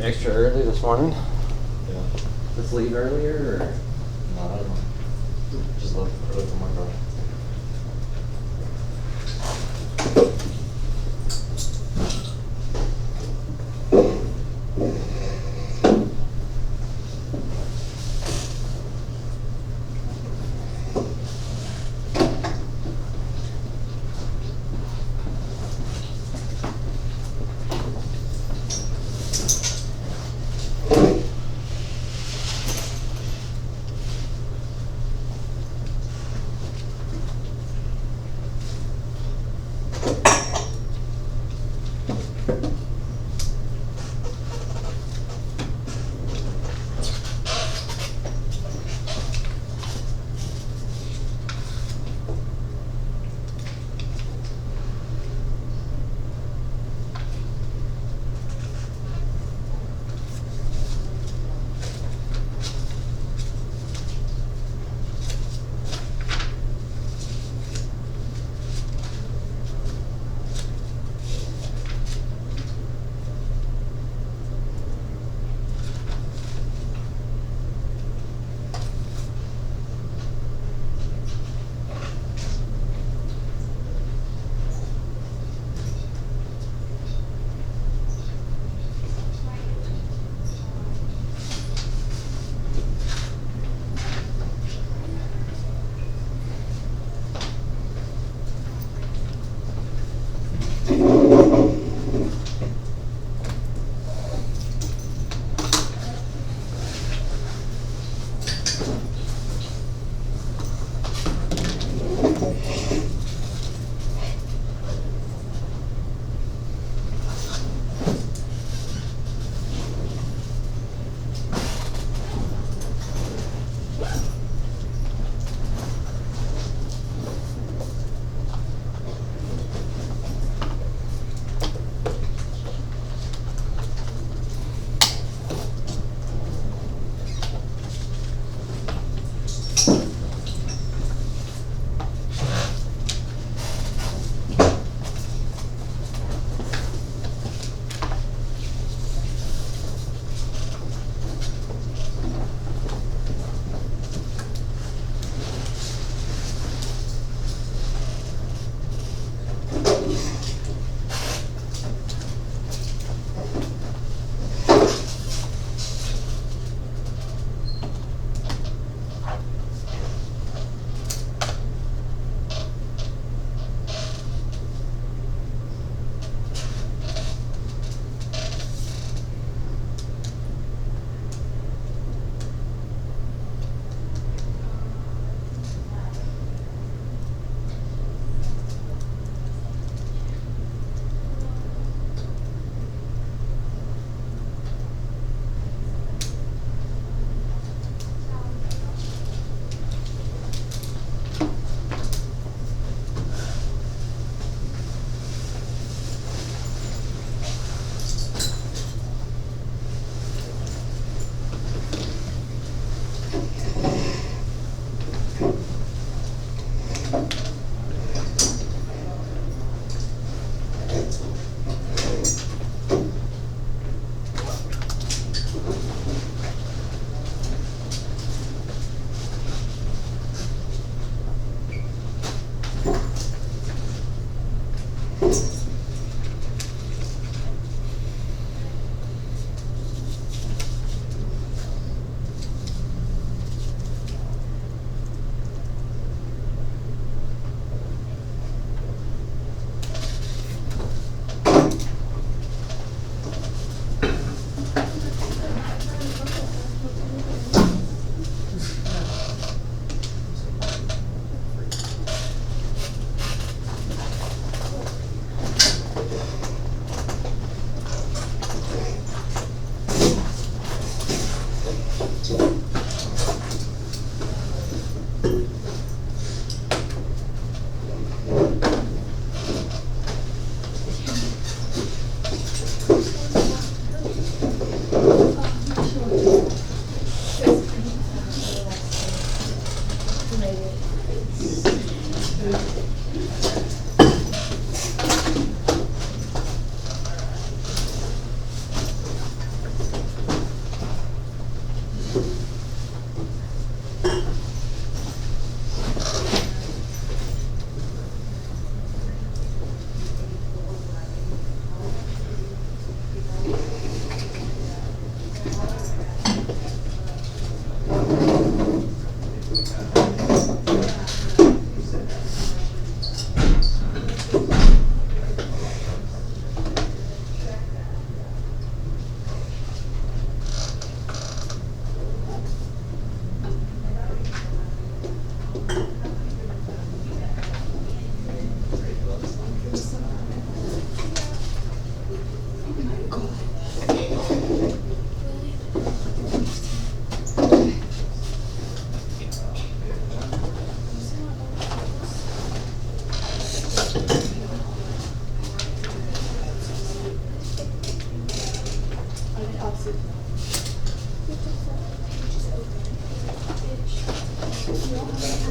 extra early this morning? Yeah. Let's leave earlier, or? No, I don't know. Just left early from my car.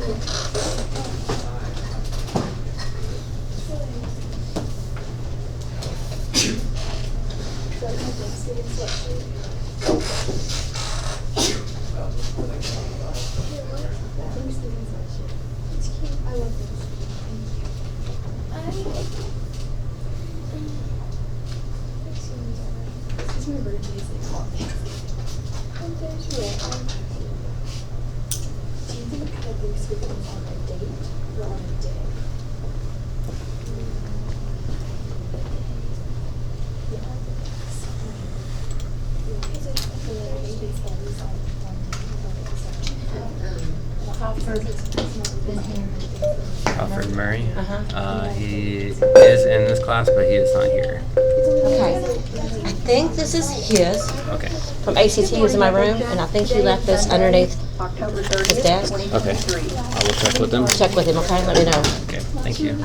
It's my birthday, so it's all Do you think that Thanksgiving is on a date or on a day? Alfred Murray. Uh-huh. He is in this class, but he is not here. Okay. I think this is his Okay. from ACT. He was in my room, and I think he left this underneath October his 30th, desk. Okay. 2023. I will check with him. Check with him, okay? Let me know. Okay. Thank you.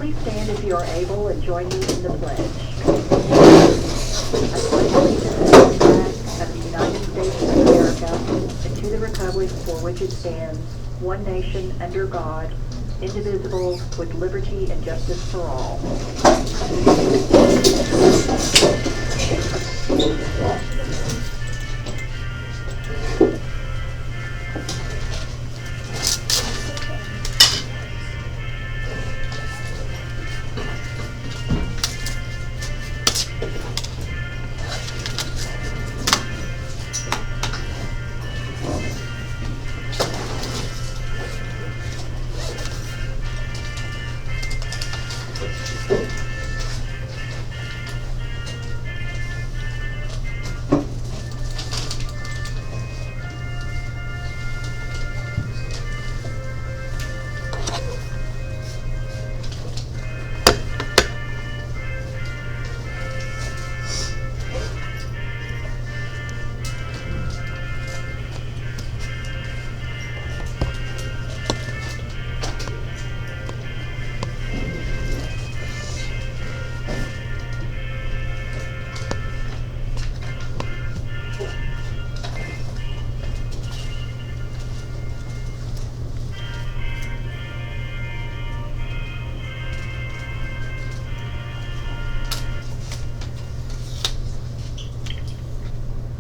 Please stand if you are able and join me in the pledge. I pledge allegiance to the flag of the United States of America and to the republic for which it stands, one nation under God, indivisible, with liberty and justice for all.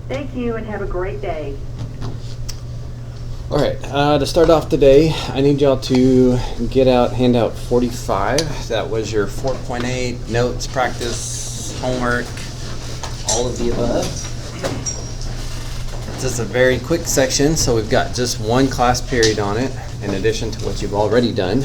Thank you and have a great day. All right. To start off today, I need y'all to get out handout 45. That was your 4.8 notes, practice, homework, all of the above. It's just a very quick section, so we've got just one class period on it, in addition to what you've already done.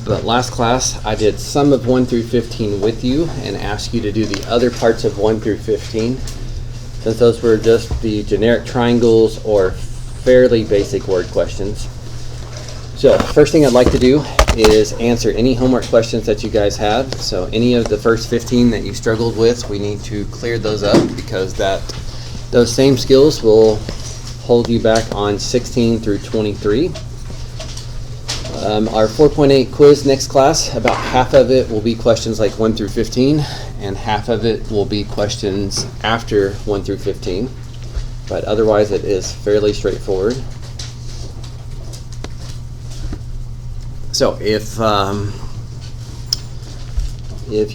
But last class, I did some of 1 through 15 with you and asked you to do the other parts of 1 through 15. Since those were just the generic triangles or fairly basic word questions. So first thing I'd like to do is answer any homework questions that you guys had. So any of the first 15 that you struggled with, we need to clear those up because those same skills will hold you back on 16 through 23. Our 4.8 quiz next class, about half of it will be questions like 1 through 15, and half of it will be questions after 1 through 15. But otherwise, it is fairly straightforward. So if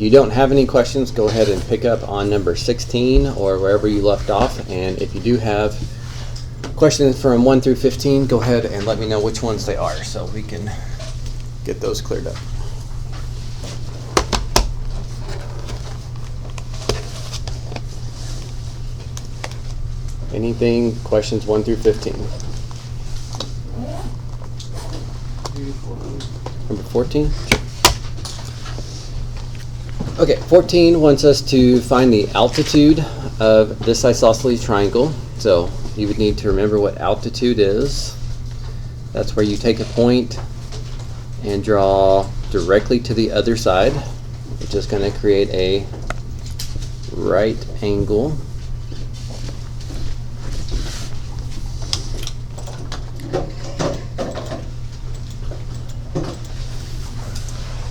you don't have any questions, go ahead and pick up on number 16 or wherever you left off. And if you do have questions from 1 through 15, go ahead and let me know which ones they are so we can get those cleared up. Anything, questions 1 through 15? Number 14? Okay, 14 wants us to find the altitude of this isosceles triangle. So you would need to remember what altitude is. That's where you take a point and draw directly to the other side, which is going to create a right angle.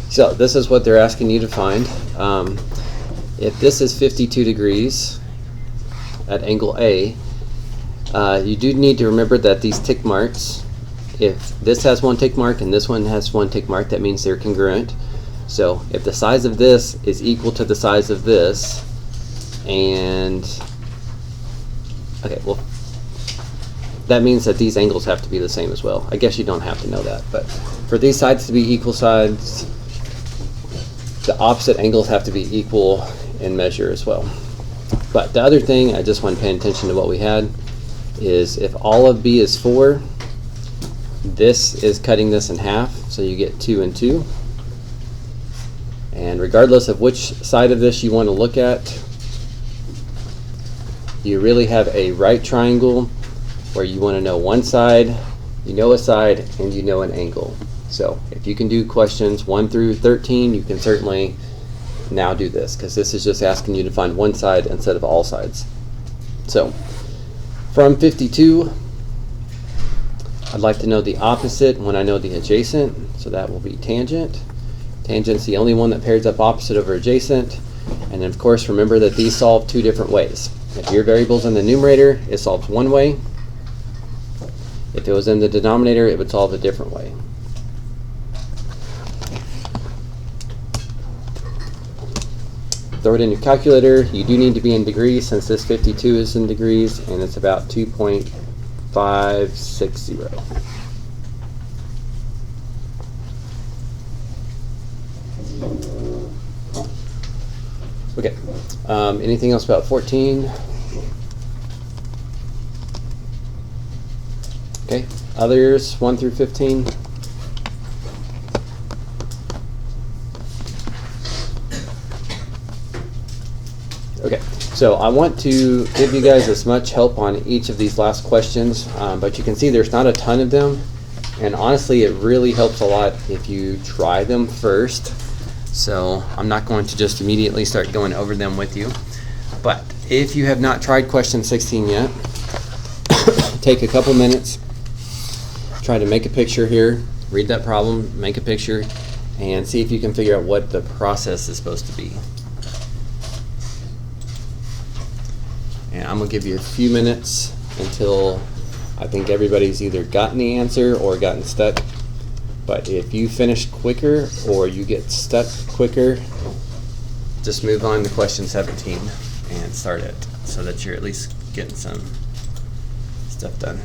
So this is what they're asking you to find. If this is 52 degrees at angle A, you do need to remember that these tick marks, if this has one tick mark and this one has one tick mark, that means they're congruent. So if the size of this is equal to the size of this, and okay, well, that means that these angles have to be the same as well. I guess you don't have to know that, but for these sides to be equal sides, the opposite angles have to be equal in measure as well. But the other thing, I just want to pay attention to what we had, is if all of B is 4, this is cutting this in half, so you get 2 and 2. And regardless of which side of this you want to look at, you really have a right triangle where you want to know one side, you know a side, and you know an angle. So if you can do questions 1 through 13, you can certainly now do this, because this is just asking you to find one side instead of all sides. So from 52, I'd like to know the opposite when I know the adjacent, so that will be tangent. Tangent's the only one that pairs up opposite over adjacent. And of course, remember that these solve 2 different ways. If your variable's in the numerator, it solves one way. If it was in the denominator, it would solve a different way. Throw it in your calculator. You do need to be in degrees since this 52 is in degrees, and it's about 2.560. Okay. Anything else about 14? Okay. Others 1 through 15? Okay, so I want to give you guys as much help on each of these last questions, but you can see there's not a ton of them, and honestly it really helps a lot if you try them first. So I'm not going to just immediately start going over them with you, but if you have not tried question 16 yet, take a couple minutes, try to make a picture here, read that problem, make a picture, and see if you can figure out what the process is supposed to be. And I'm going to give you a few minutes until I think everybody's either gotten the answer or gotten stuck. But if you finish quicker or you get stuck quicker, just move on to question 17 and start it so that you're at least getting some stuff done.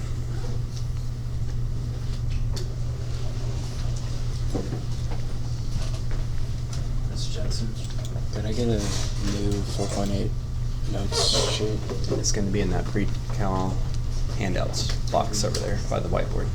Mr. Johnson. Did I get a new 4.8 notes sheet? It's going to be in that pre-cal handouts box over there by the whiteboard.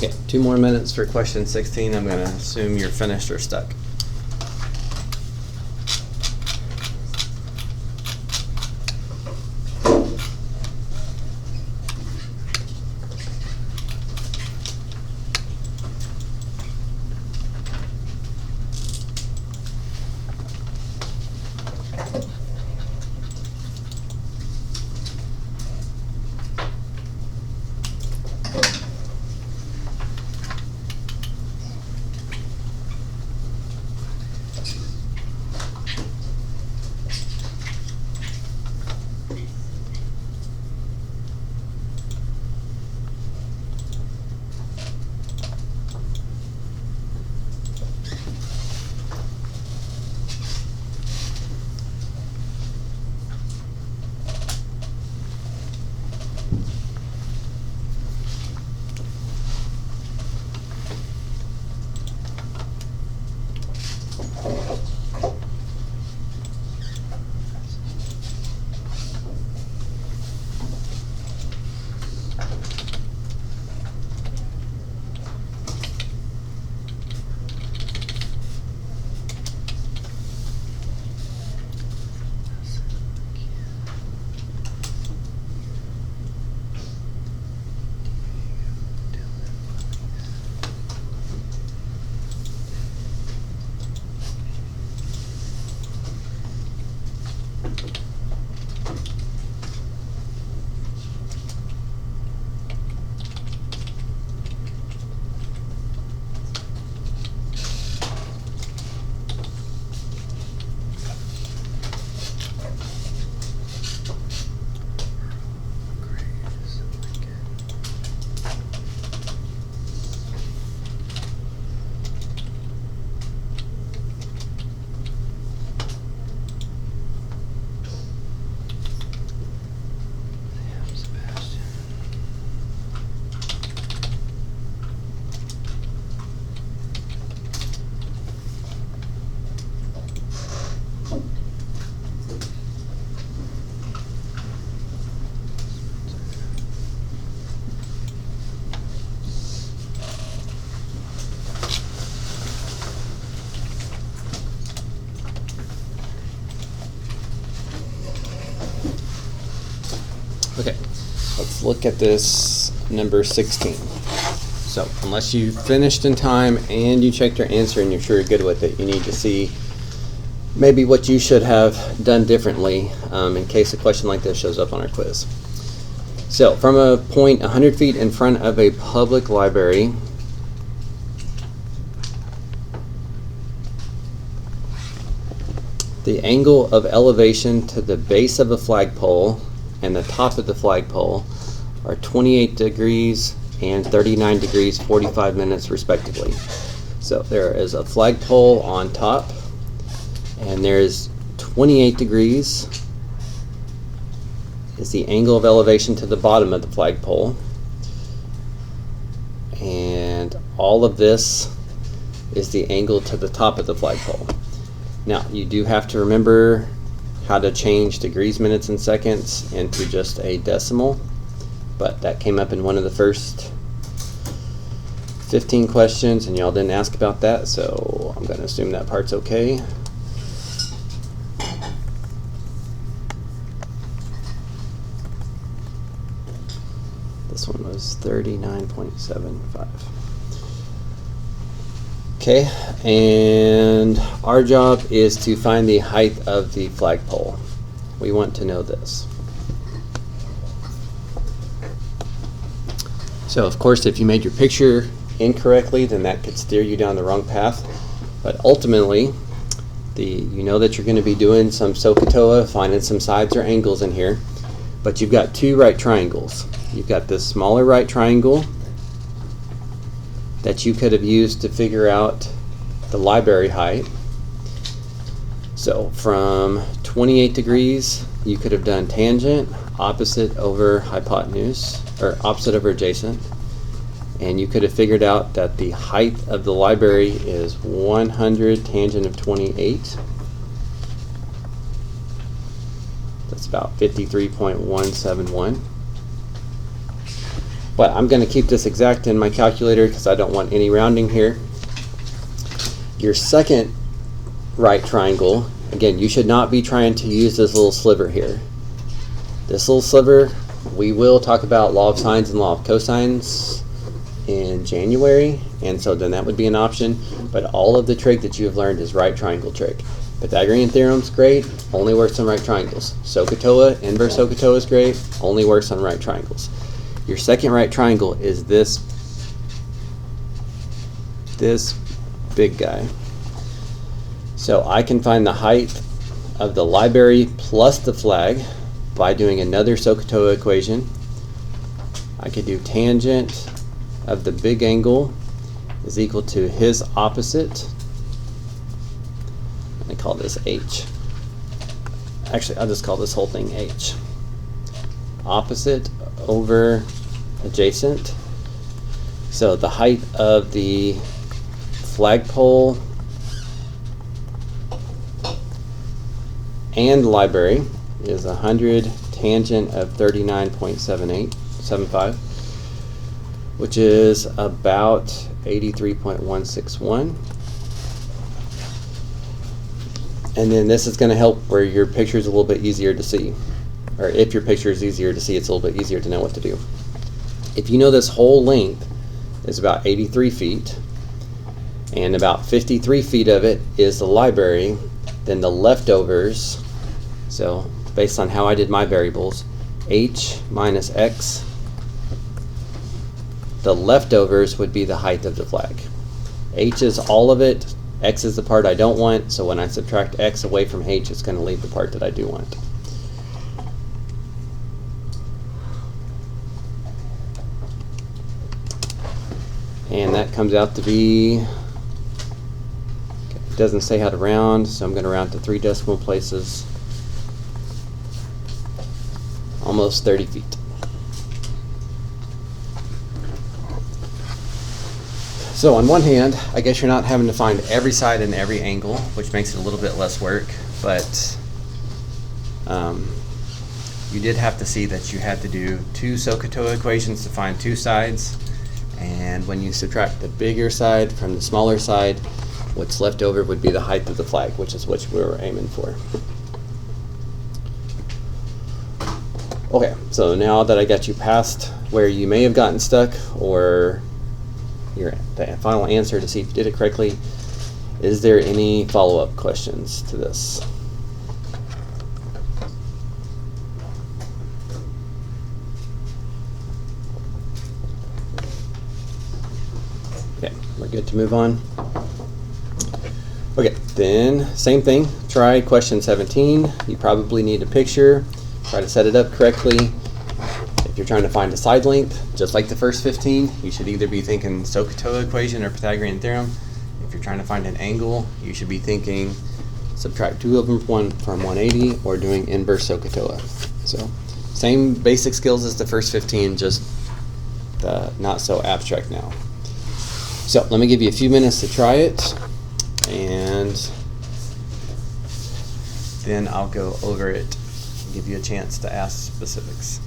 Okay, 2 more minutes for question 16. I'm gonna assume you're finished or stuck. Okay, let's look at this number 16. So, unless you finished in time and you checked your answer and you're sure you're good with it, you need to see maybe what you should have done differently in case a question like this shows up on our quiz. So, from a point 100 feet in front of a public library, the angle of elevation to the base of a flagpole and the top of the flagpole are 28 degrees and 39 degrees 45 minutes respectively. So there is a flagpole on top and there's 28 degrees is the angle of elevation to the bottom of the flagpole, and all of this is the angle to the top of the flagpole. Now you do have to remember how to change degrees, minutes, and seconds into just a decimal, but that came up in one of the first 15 questions and y'all didn't ask about that, so I'm going to assume that part's okay. This one was 39.75. Okay, and our job is to find the height of the flagpole. We want to know this. So of course, if you made your picture incorrectly, then that could steer you down the wrong path. But ultimately, you know that you're going to be doing some SOHCAHTOA, finding some sides or angles in here. But you've got two right triangles. You've got this smaller right triangle that you could have used to figure out the library height. So from 28 degrees, you could have done tangent, opposite over hypotenuse, or opposite over adjacent, and you could have figured out that the height of the library is 100 tangent of 28. That's about 53.171. But I'm going to keep this exact in my calculator because I don't want any rounding here. Your second right triangle, again, you should not be trying to use this little sliver here. This little sliver, we will talk about law of sines and law of cosines in January, and so then that would be an option. But all of the trig that you have learned is right triangle trig. Pythagorean theorem's great, only works on right triangles. SOHCAHTOA, inverse SOHCAHTOA is great, only works on right triangles. Your second right triangle is this big guy. So I can find the height of the library plus the flag by doing another SOHCAHTOA equation. I could do tangent of the big angle is equal to his opposite. I call this H. Actually, I'll just call this whole thing H. Opposite over adjacent. So the height of the flagpole and library is 100 tangent of 39.75, which is about 83.161. And then this is going to help where your picture is a little bit easier to see. Or if your picture is easier to see, it's a little bit easier to know what to do. If you know this whole length is about 83 feet, and about 53 feet of it is the library, then the leftovers, so based on how I did my variables, h minus x, the leftovers would be the height of the flag. H is all of it, x is the part I don't want, so when I subtract x away from h, it's going to leave the part that I do want. And that comes out to be, it doesn't say how to round, so I'm going to round to 3 decimal places. Almost 30 feet. So on one hand, I guess you're not having to find every side and every angle, which makes it a little bit less work, but you did have to see that you had to do 2 SOHCAHTOA equations to find 2 sides, and when you subtract the bigger side from the smaller side, what's left over would be the height of the flag, which is what we were aiming for. Okay, so now that I got you past where you may have gotten stuck, or the final answer to see if you did it correctly, is there any follow-up questions to this? Okay, we're good to move on. Okay, then same thing, try question 17. You probably need a picture. Try to set it up correctly. If you're trying to find a side length, just like the first 15, you should either be thinking SOHCAHTOA equation or Pythagorean theorem. If you're trying to find an angle, you should be thinking subtract 2 of them from 180 or doing inverse SOHCAHTOA. So same basic skills as the first 15, just not so abstract now. So let me give you a few minutes to try it, and then I'll go over it. Give you a chance to ask specifics.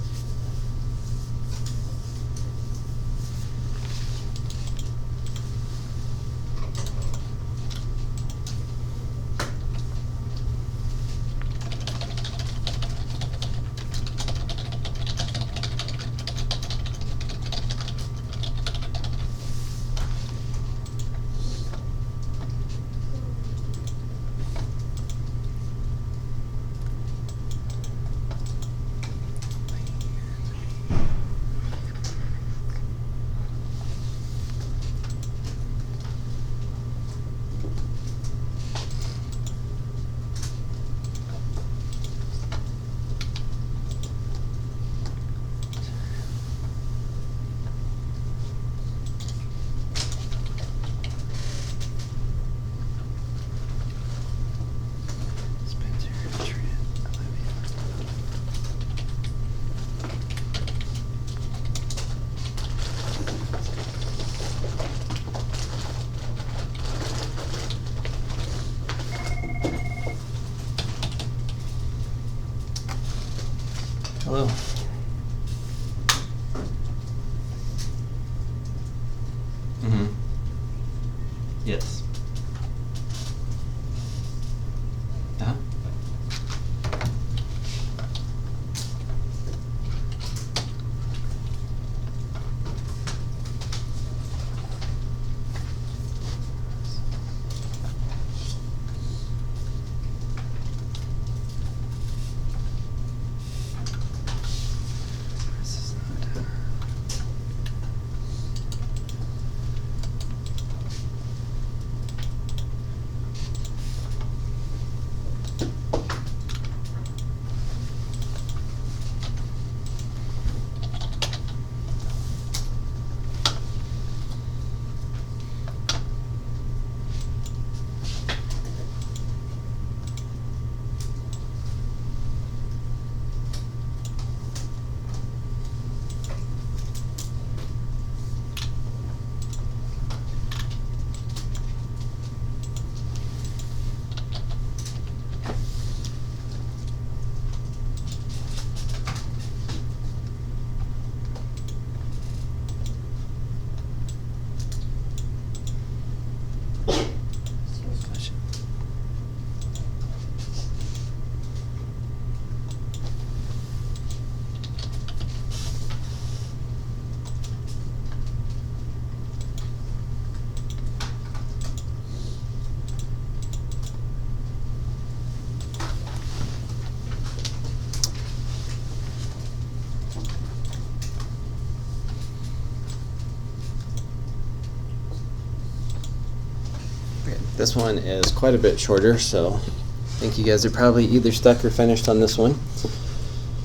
This one is quite a bit shorter, so I think you guys are probably either stuck or finished on this one.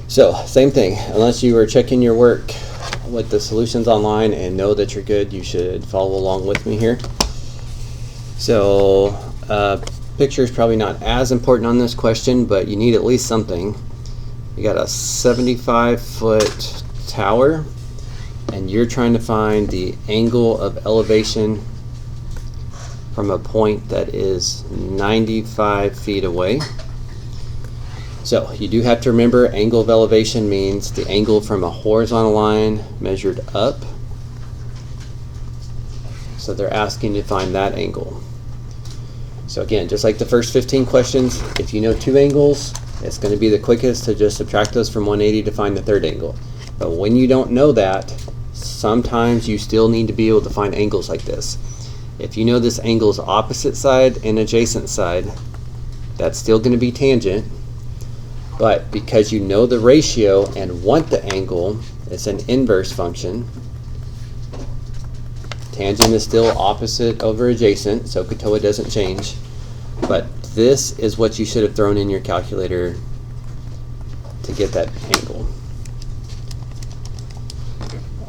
So, same thing. Unless you are checking your work with the solutions online and know that you're good, you should follow along with me here. So, picture is probably not as important on this question, but you need at least something. You got a 75-foot tower, and you're trying to find the angle of elevation from a point that is 95 feet away. So you do have to remember, angle of elevation means the angle from a horizontal line measured up. So they're asking you to find that angle. So again, just like the first 15 questions, if you know two angles, it's going to be the quickest to just subtract those from 180 to find the third angle. But when you don't know that, sometimes you still need to be able to find angles like this. If you know this angle's opposite side and adjacent side, that's still going to be tangent. But because you know the ratio and want the angle, it's an inverse function. Tangent is still opposite over adjacent, so SOHCAHTOA doesn't change. But this is what you should have thrown in your calculator to get that angle.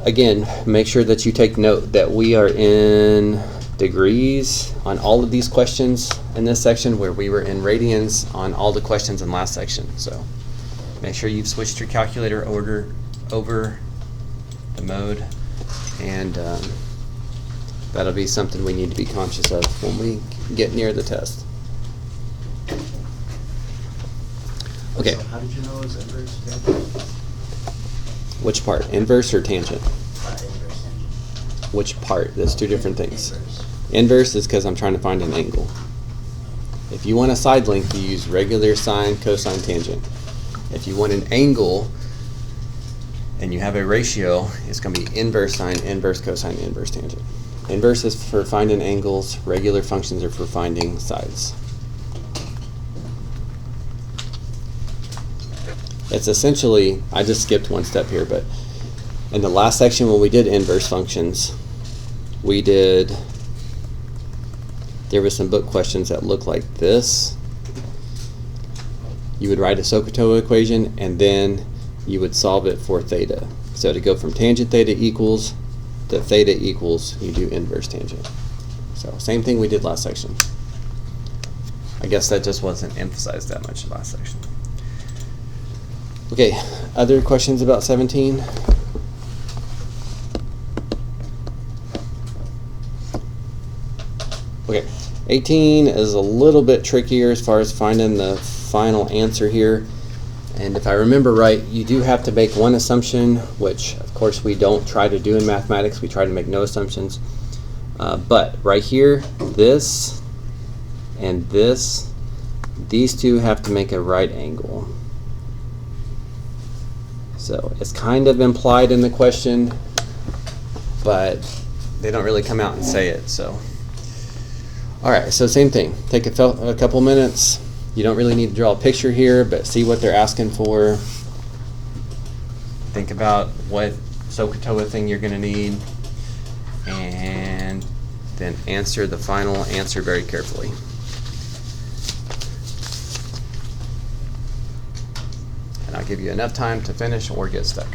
Again, make sure that you take note that we are in degrees on all of these questions in this section, where we were in radians on all the questions in last section. So make sure you've switched your calculator order over the mode, and that'll be something we need to be conscious of when we get near the test. Okay. So how did you know it was inverse tangent? Which part? Inverse or tangent? Inverse tangent. Which part? That's two different things. Inverse. Inverse is because I'm trying to find an angle. If you want a side length, you use regular sine, cosine, tangent. If you want an angle and you have a ratio, it's going to be inverse sine, inverse cosine, inverse tangent. Inverse is for finding angles. Regular functions are for finding sides. It's essentially, I just skipped one step here, but in the last section when we did inverse functions, there was some book questions that looked like this. You would write a SOHCAHTOA equation and then you would solve it for theta. So to go from tangent theta equals to theta equals, you do inverse tangent. So same thing we did last section. I guess that just wasn't emphasized that much last section. Okay, other questions about 17? Okay, 18 is a little bit trickier as far as finding the final answer here. And if I remember right, you do have to make one assumption, which of course we don't try to do in mathematics. We try to make no assumptions. But right here, this and this, these two have to make a right angle. So it's kind of implied in the question, but they don't really come out and say it. So, all right, so same thing. Take a couple minutes. You don't really need to draw a picture here, but see what they're asking for. Think about what SOHCAHTOA thing you're going to need, and then answer the final answer very carefully. And I'll give you enough time to finish or get stuck.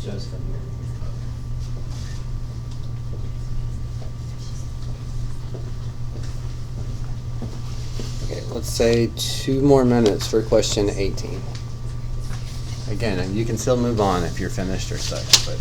Just from here. Okay, let's say 2 more minutes for question 18. Again, you can still move on if you're finished or stuck, but.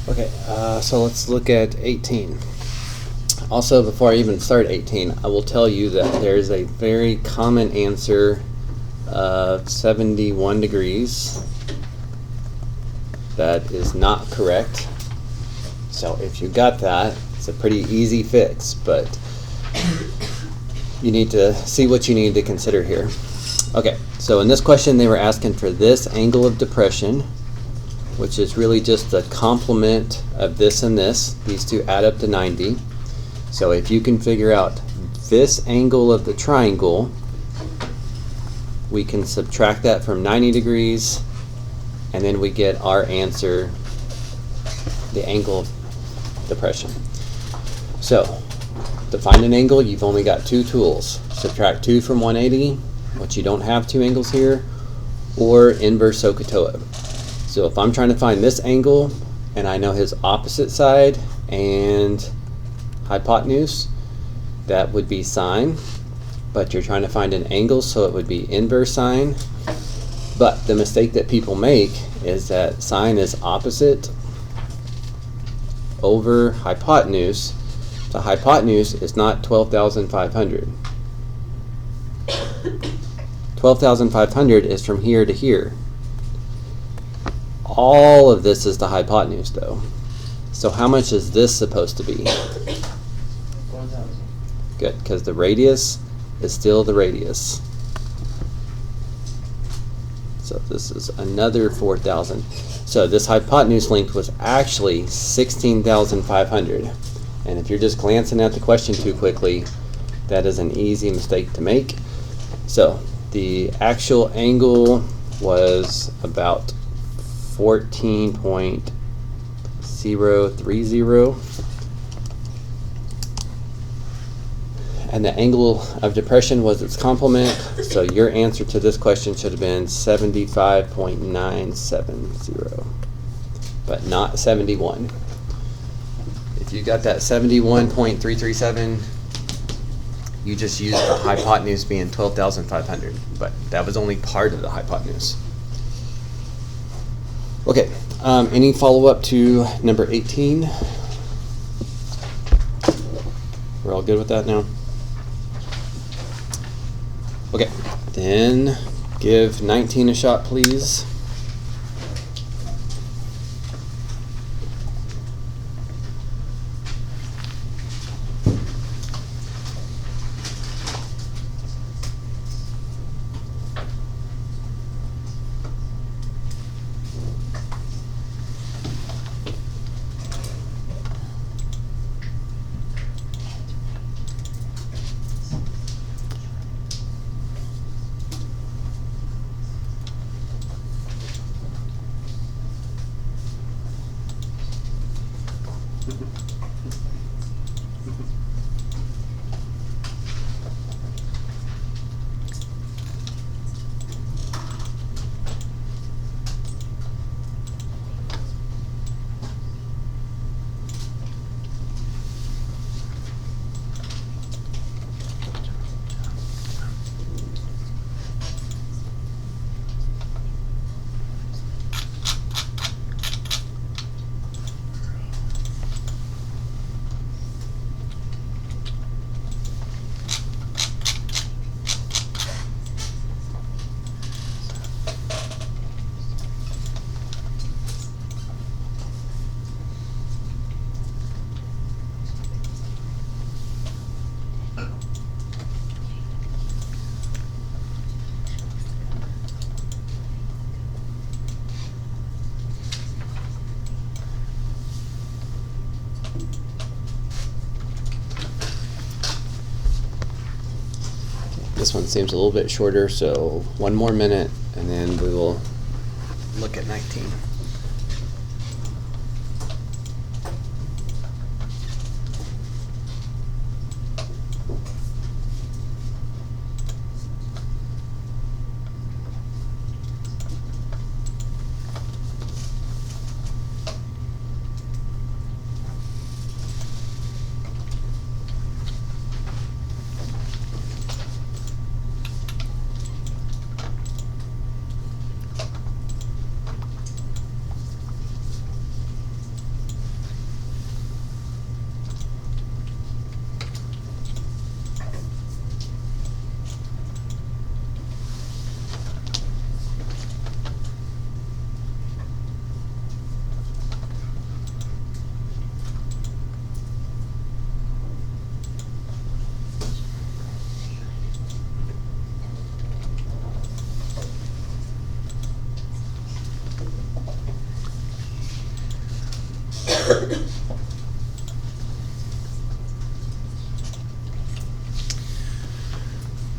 Okay, so let's look at 18. Also, before I even start 18, I will tell you that there's a very common answer of 71 degrees that is not correct. So if you got that, it's a pretty easy fix, but you need to see what you need to consider here. Okay, so in this question they were asking for this angle of depression, which is really just the complement of this and this. These two add up to 90. So if you can figure out this angle of the triangle, we can subtract that from 90 degrees, and then we get our answer, the angle of depression. So to find an angle, you've only got 2 tools. Subtract 2 from 180, which you don't have 2 angles here, or inverse SOHCAHTOA. So if I'm trying to find this angle, and I know his opposite side and hypotenuse, that would be sine. But you're trying to find an angle, so it would be inverse sine. But the mistake that people make is that sine is opposite over hypotenuse. The hypotenuse is not 12,500. 12,500 is from here to here. All of this is the hypotenuse though. So how much is this supposed to be? 1,000. Good, because the radius is still the radius. So this is another 4,000. So this hypotenuse length was actually 16,500. And if you're just glancing at the question too quickly, that is an easy mistake to make. So the actual angle was about 14.030. And the angle of depression was its complement, so your answer to this question should have been 75.970, but not 71. If you got that 71.337, you just used the hypotenuse being 12,500, but that was only part of the hypotenuse. Okay, Any follow-up to number 18? We're all good with that now? Okay, then give 19 a shot, please. This one seems a little bit shorter, so one more minute and then we will look at 19.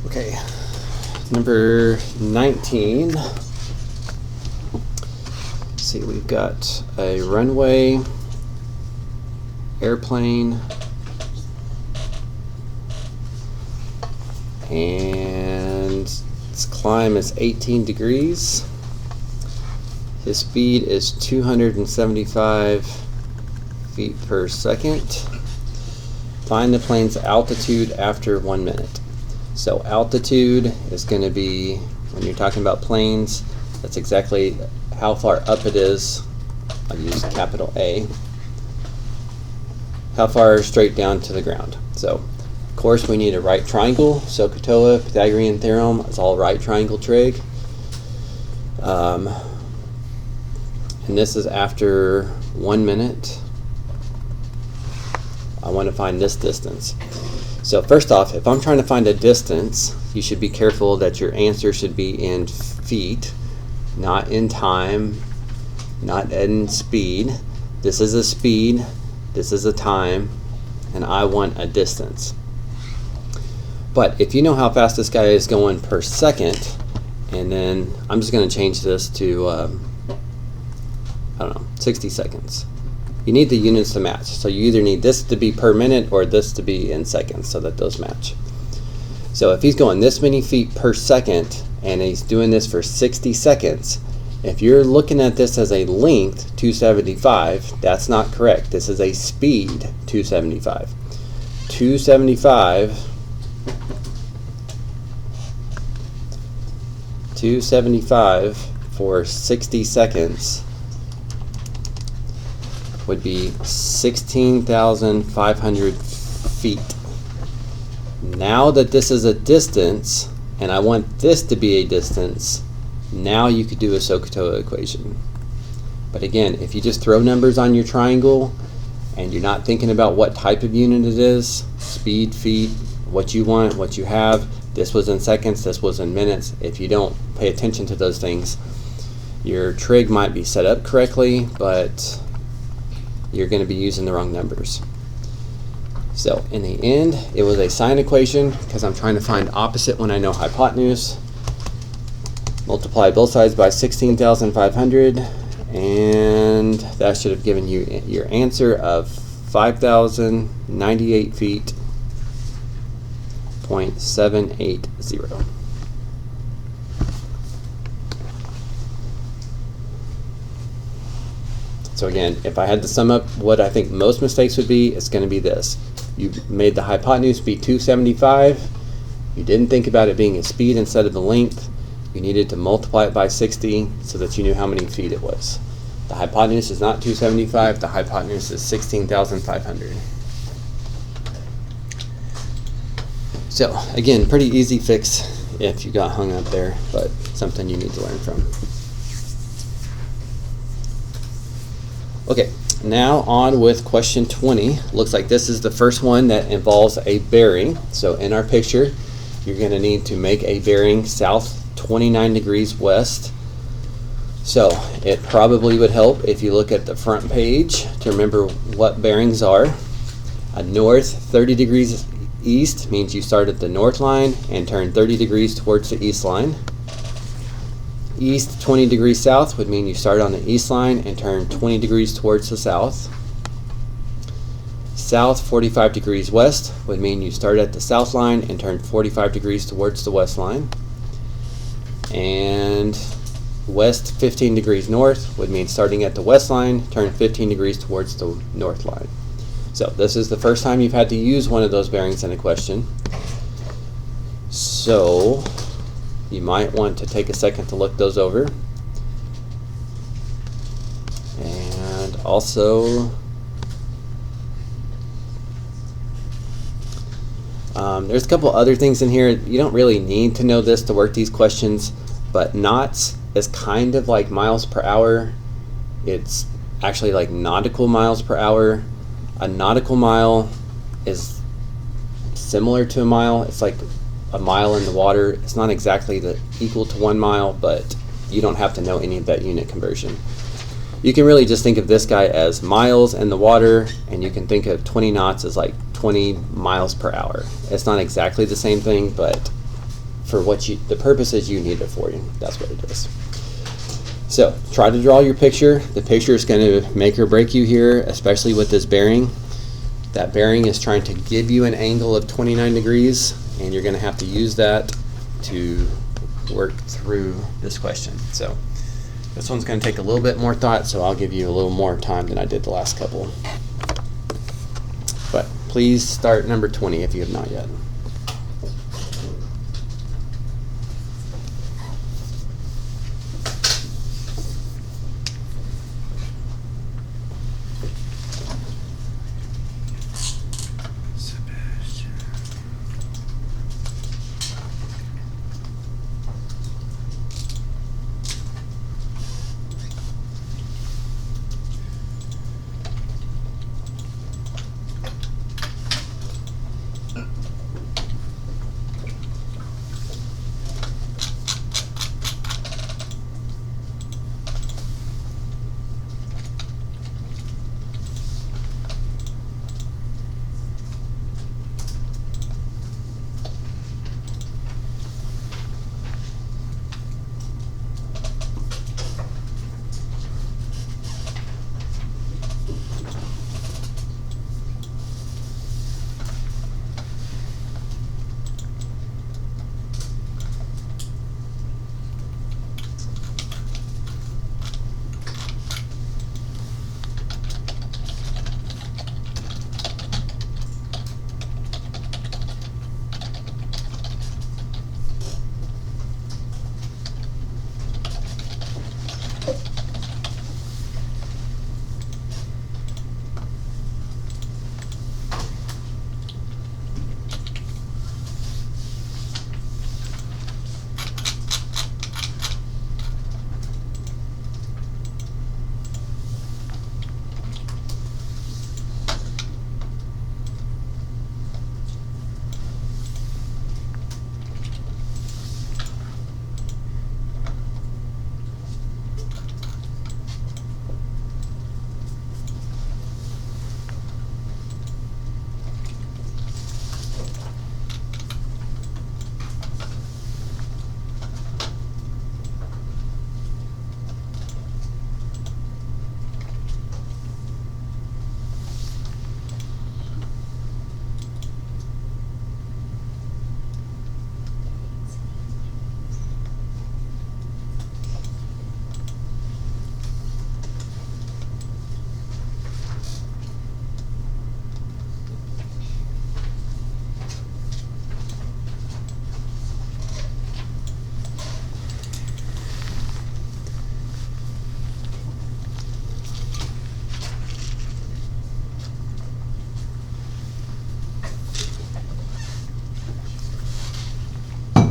Okay, number 19. Let's see, we've got a runway, airplane, and its climb is 18 degrees. His speed is 275 feet per second. Find the plane's altitude after 1 minute. So altitude is going to be, when you're talking about planes, that's exactly how far up it is. I'll use capital A. How far straight down to the ground. So, of course, we need a right triangle. SOHCAHTOA, Pythagorean theorem, it's all right triangle trig. And this is after 1 minute. I want to find this distance. So first off, if I'm trying to find a distance, you should be careful that your answer should be in feet, not in time, not in speed. This is a speed, this is a time, and I want a distance. But if you know how fast this guy is going per second, and then I'm just going to change this to, I don't know, 60 seconds. You need the units to match. So you either need this to be per minute or this to be in seconds so that those match. So if he's going this many feet per second and he's doing this for 60 seconds, if you're looking at this as a length, 275, that's not correct. This is a speed, 275. 275 for 60 seconds would be 16,500 feet. Now that this is a distance, and I want this to be a distance, now you could do a SOHCAHTOA equation. But again, if you just throw numbers on your triangle and you're not thinking about what type of unit it is, speed, feet, what you want, what you have, this was in seconds, this was in minutes. If you don't pay attention to those things, your trig might be set up correctly, but you're going to be using the wrong numbers. So in the end, it was a sine equation because I'm trying to find opposite when I know hypotenuse. Multiply both sides by 16,500, and that should have given you your answer of 5,098 feet, 0.780. So again, if I had to sum up what I think most mistakes would be, it's going to be this. You made the hypotenuse be 275. You didn't think about it being a speed instead of the length. You needed to multiply it by 60 so that you knew how many feet it was. The hypotenuse is not 275. The hypotenuse is 16,500. So again, pretty easy fix if you got hung up there, but something you need to learn from. Okay, now on with question 20. Looks like this is the first one that involves a bearing. So in our picture, you're going to need to make a bearing south 29 degrees west. So it probably would help if you look at the front page to remember what bearings are. A north 30 degrees east means you start at the north line and turn 30 degrees towards the east line. East 20 degrees south would mean you start on the east line and turn 20 degrees towards the south. South 45 degrees west would mean you start at the south line and turn 45 degrees towards the west line. And west 15 degrees north would mean starting at the west line, turn 15 degrees towards the north line. So this is the first time you've had to use one of those bearings in a question. So you might want to take a second to look those over. And also, there's a couple other things in here. You don't really need to know this to work these questions, but knots is kind of like miles per hour. It's actually like nautical miles per hour. A nautical mile is similar to a mile. It's like a mile in the water. It's not exactly equal to 1 mile, but you don't have to know any of that unit conversion. You can really just think of this guy as miles in the water, and you can think of 20 knots as like 20 miles per hour. It's not exactly the same thing, but for the purposes you need it for, that's what it is. So try to draw your picture. The picture is going to make or break you here, especially with this bearing. That bearing is trying to give you an angle of 29 degrees, and you're going to have to use that to work through this question. So this one's going to take a little bit more thought, so I'll give you a little more time than I did the last couple. But please start number 20 if you have not yet.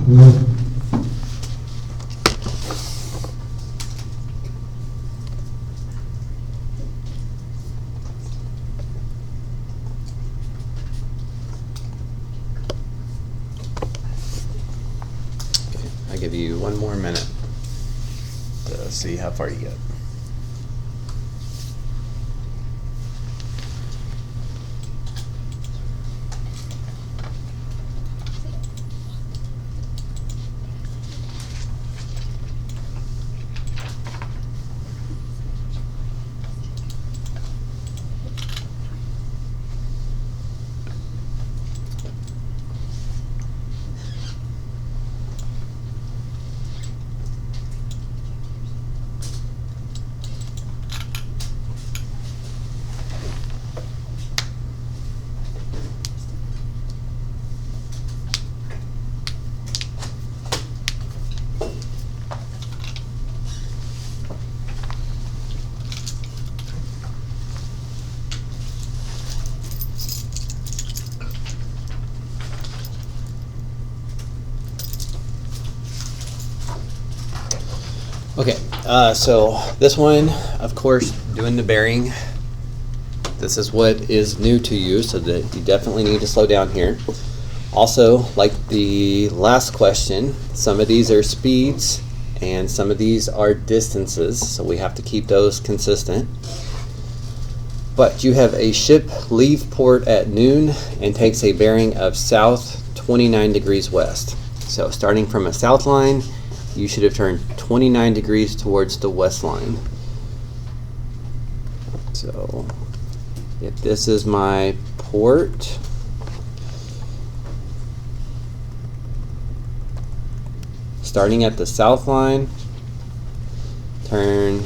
I give you one more minute to see how far you get. Okay, so this one, of course, doing the bearing. This is what is new to you, so that you definitely need to slow down here. Also, like the last question, some of these are speeds and some of these are distances, so we have to keep those consistent. But you have a ship leave port at noon and takes a bearing of south 29 degrees west. So starting from a south line, you should have turned 29 degrees towards the west line. So if this is my port, starting at the south line, turn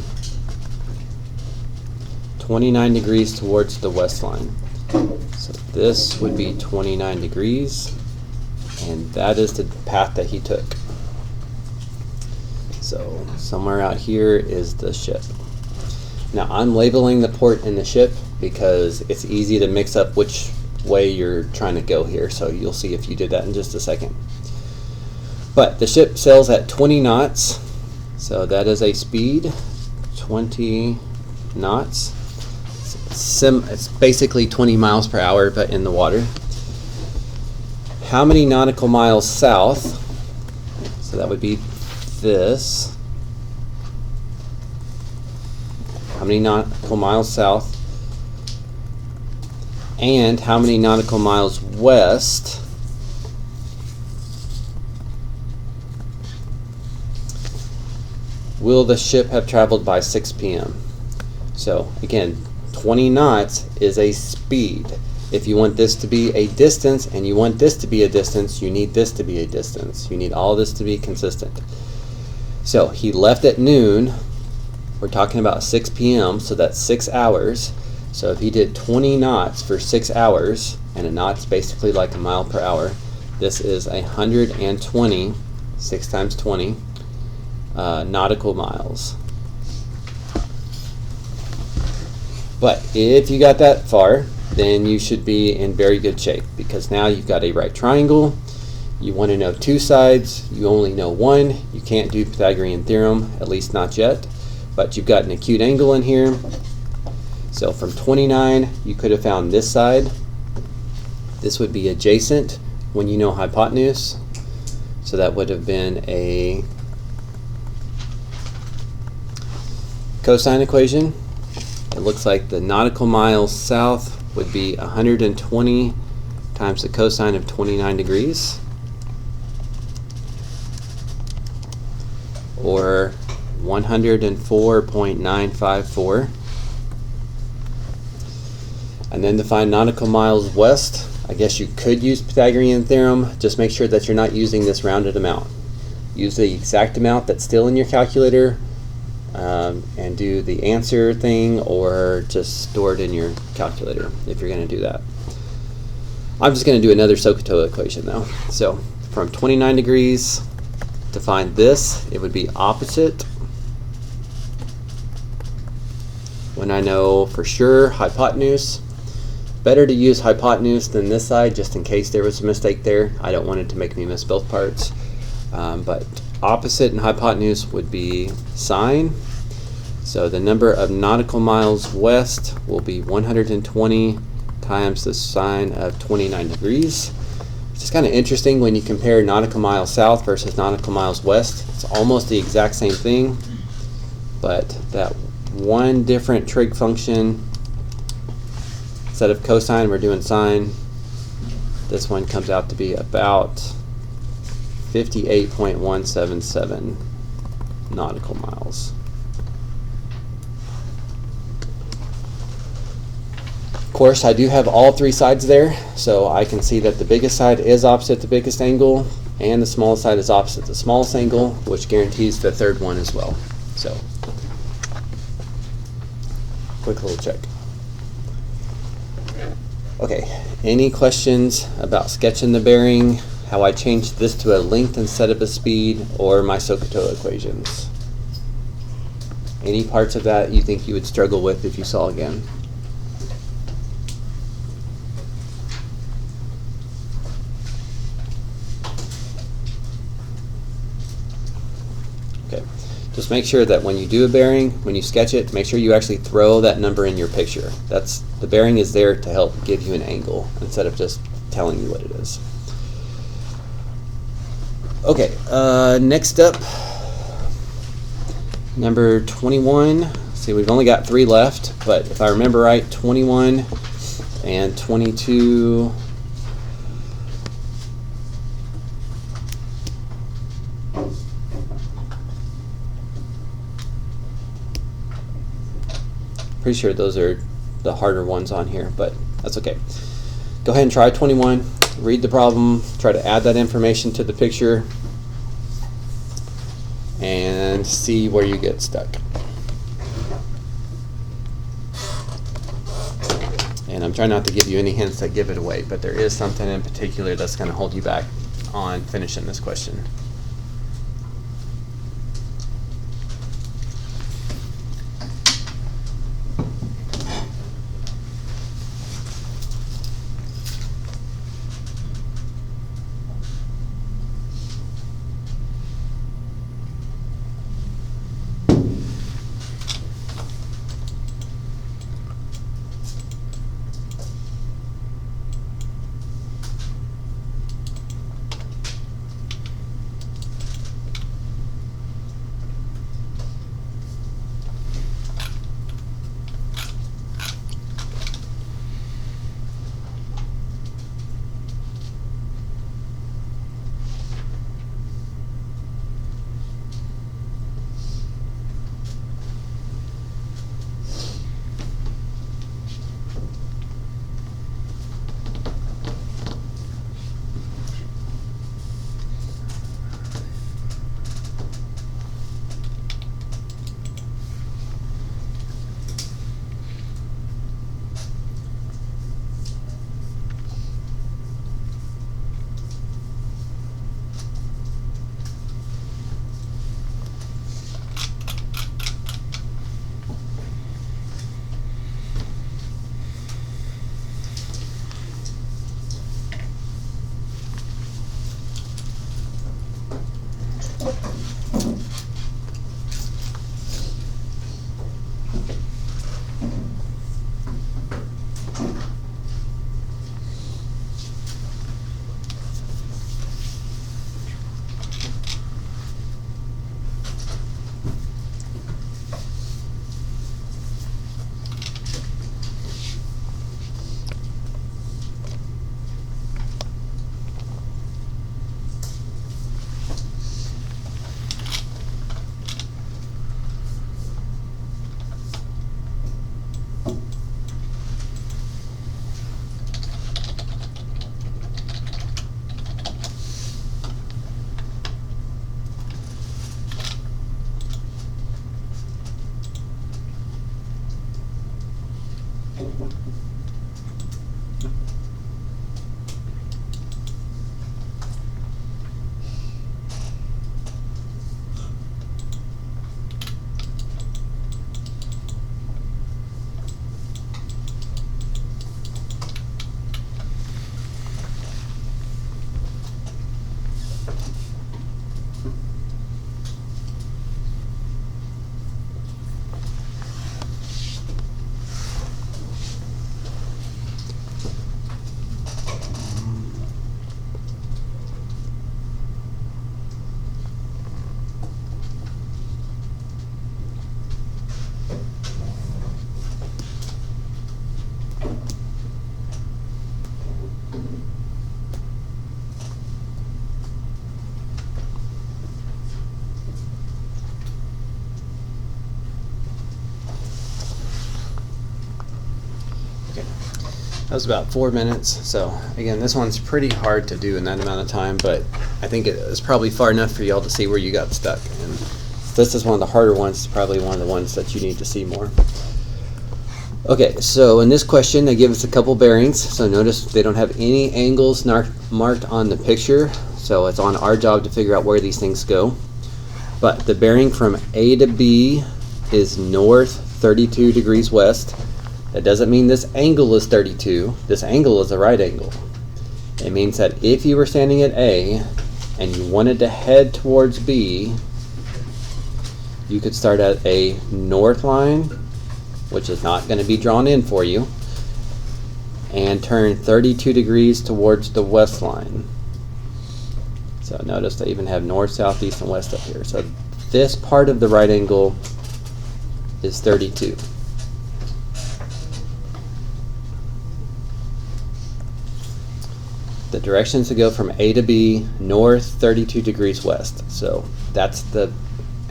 29 degrees towards the west line. So this would be 29 degrees, and that is the path that he took. So somewhere out here is the ship. Now I'm labeling the port in the ship because it's easy to mix up which way you're trying to go here. So you'll see if you did that in just a second. But the ship sails at 20 knots. So that is a speed, 20 knots. It's basically 20 miles per hour, but in the water. How many nautical miles south? So that would be this. How many nautical miles south? And how many nautical miles west? Will the ship have traveled by 6 p.m.? So again, 20 knots is a speed. If you want this to be a distance and you want this to be a distance, you need this to be a distance. You need all this to be consistent. So he left at noon. We're talking about 6 p.m., so that's 6 hours. So if he did 20 knots for 6 hours, and a knot's basically like a mile per hour, this is 120, 6 times 20, nautical miles. But if you got that far, then you should be in very good shape, because now you've got a right triangle. You want to know two sides, you only know one. You can't do Pythagorean theorem, at least not yet, but you've got an acute angle in here. So from 29, you could have found this side. This would be adjacent when you know hypotenuse. So that would have been a cosine equation. It looks like the nautical miles south would be 120 times the cosine of 29 degrees, or 104.954. And then to find nautical miles west, I guess you could use Pythagorean theorem. Just make sure that you're not using this rounded amount. Use the exact amount that's still in your calculator, and do the answer thing, or just store it in your calculator if you're going to do that. I'm just going to do another SOHCAHTOA equation though. So from 29 degrees to find this, it would be opposite. When I know for sure hypotenuse, better to use hypotenuse than this side, just in case there was a mistake there. I don't want it to make me miss both parts. But opposite and hypotenuse would be sine. So the number of nautical miles west will be 120 times the sine of 29 degrees. It's just kind of interesting when you compare nautical miles south versus nautical miles west. It's almost the exact same thing, but that one different trig function, instead of cosine, we're doing sine. This one comes out to be about 58.177 nautical miles. Of course, I do have all three sides there, so I can see that the biggest side is opposite the biggest angle, and the smallest side is opposite the smallest angle, which guarantees the third one as well. So, quick little check. Okay, any questions about sketching the bearing, how I changed this to a length instead of a speed, or my SOHCAHTOA equations? Any parts of that you think you would struggle with if you saw again? Okay, just make sure that when you do a bearing, when you sketch it, make sure you actually throw that number in your picture. The bearing is there to help give you an angle instead of just telling you what it is. Okay, next up, number 21. See, we've only got 3 left, but if I remember right, 21 and 22. Pretty sure those are the harder ones on here, but that's okay. Go ahead and try 21. Read the problem, try to add that information to the picture, and see where you get stuck. And I'm trying not to give you any hints that give it away, but there is something in particular that's going to hold you back on finishing this question. Okay. That was about 4 minutes. So again, this one's pretty hard to do in that amount of time, but I think it's probably far enough for y'all to see where you got stuck. And this is one of the harder ones, probably one of the ones that you need to see more. Okay, so in this question, they give us a couple bearings. So notice they don't have any angles marked on the picture. So it's on our job to figure out where these things go. But the bearing from A to B is north 32 degrees west. That doesn't mean this angle is 32. This angle is a right angle. It means that if you were standing at A and you wanted to head towards B, you could start at a north line, which is not going to be drawn in for you, and turn 32 degrees towards the west line. So notice they even have north, south, east, and west up here. So this part of the right angle is 32. The directions to go from A to B, north 32 degrees west. So that's the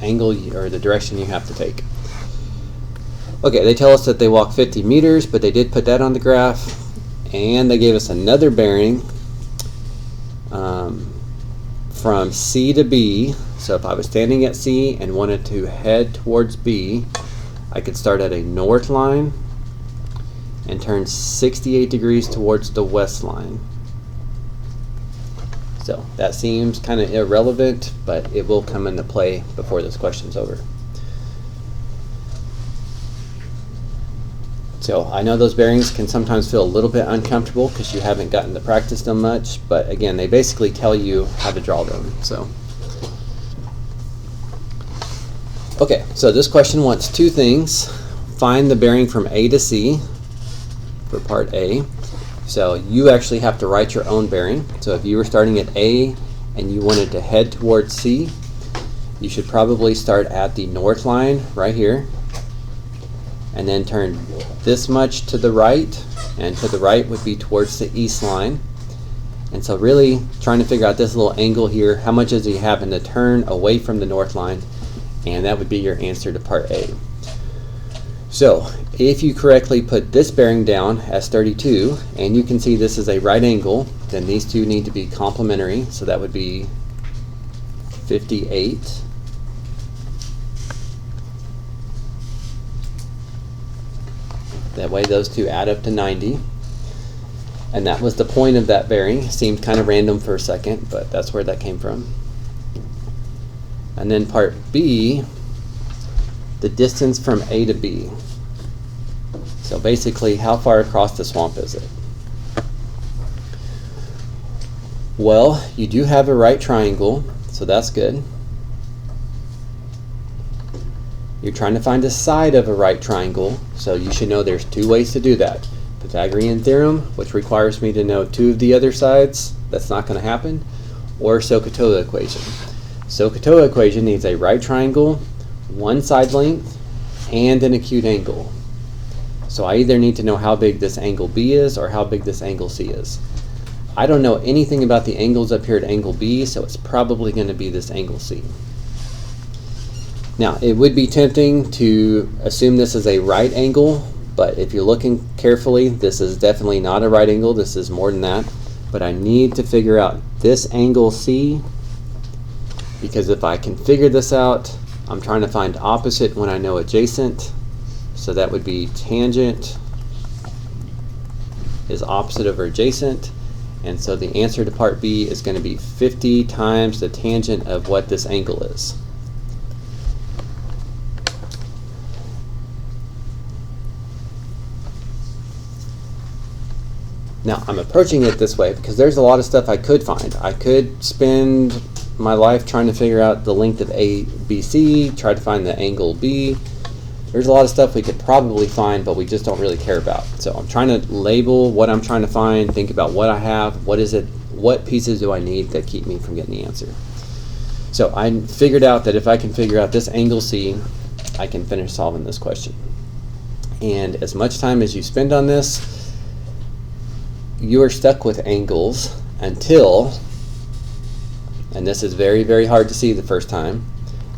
angle or the direction you have to take. Okay, they tell us that they walk 50 meters, but they did put that on the graph. And they gave us another bearing from C to B. So if I was standing at C and wanted to head towards B, I could start at a north line and turn 68 degrees towards the west line. So that seems kind of irrelevant, but it will come into play before this question's over. So I know those bearings can sometimes feel a little bit uncomfortable because you haven't gotten to practice them much, but again, they basically tell you how to draw them. So, okay, so this question wants two things. Find the bearing from A to C for part A. So you actually have to write your own bearing. So if you were starting at A and you wanted to head towards C, you should probably start at the north line right here and then turn this much to the right, and to the right would be towards the east line. And so really trying to figure out this little angle here, how much is he having to turn away from the north line, and that would be your answer to part A. So if you correctly put this bearing down as 32, and you can see this is a right angle, then these two need to be complementary, so that would be 58. That way those two add up to 90. And that was the point of that bearing. Seemed kind of random for a second, but that's where that came from. And then part B, the distance from A to B. So basically, how far across the swamp is it? Well, you do have a right triangle, so that's good. You're trying to find the side of a right triangle, so you should know there's two ways to do that. Pythagorean theorem, which requires me to know two of the other sides. That's not going to happen. Or SOHCAHTOA equation. SOHCAHTOA equation needs a right triangle, one side length, and an acute angle. So I either need to know how big this angle B is or how big this angle C is. I don't know anything about the angles up here at angle B, so it's probably going to be this angle C. Now, it would be tempting to assume this is a right angle, but if you're looking carefully, this is definitely not a right angle. This is more than that. But I need to figure out this angle C, because if I can figure this out, I'm trying to find opposite when I know adjacent. So that would be tangent is opposite over adjacent. And so the answer to part B is going to be 50 times the tangent of what this angle is. Now, I'm approaching it this way because there's a lot of stuff I could find. I could spend my life trying to figure out the length of ABC, try to find the angle B. There's a lot of stuff we could probably find, but we just don't really care about. So I'm trying to label what I'm trying to find, think about what I have, what is it, what pieces do I need that keep me from getting the answer. So I figured out that if I can figure out this angle C, I can finish solving this question. And as much time as you spend on this, you are stuck with angles until, and this is very, very hard to see the first time.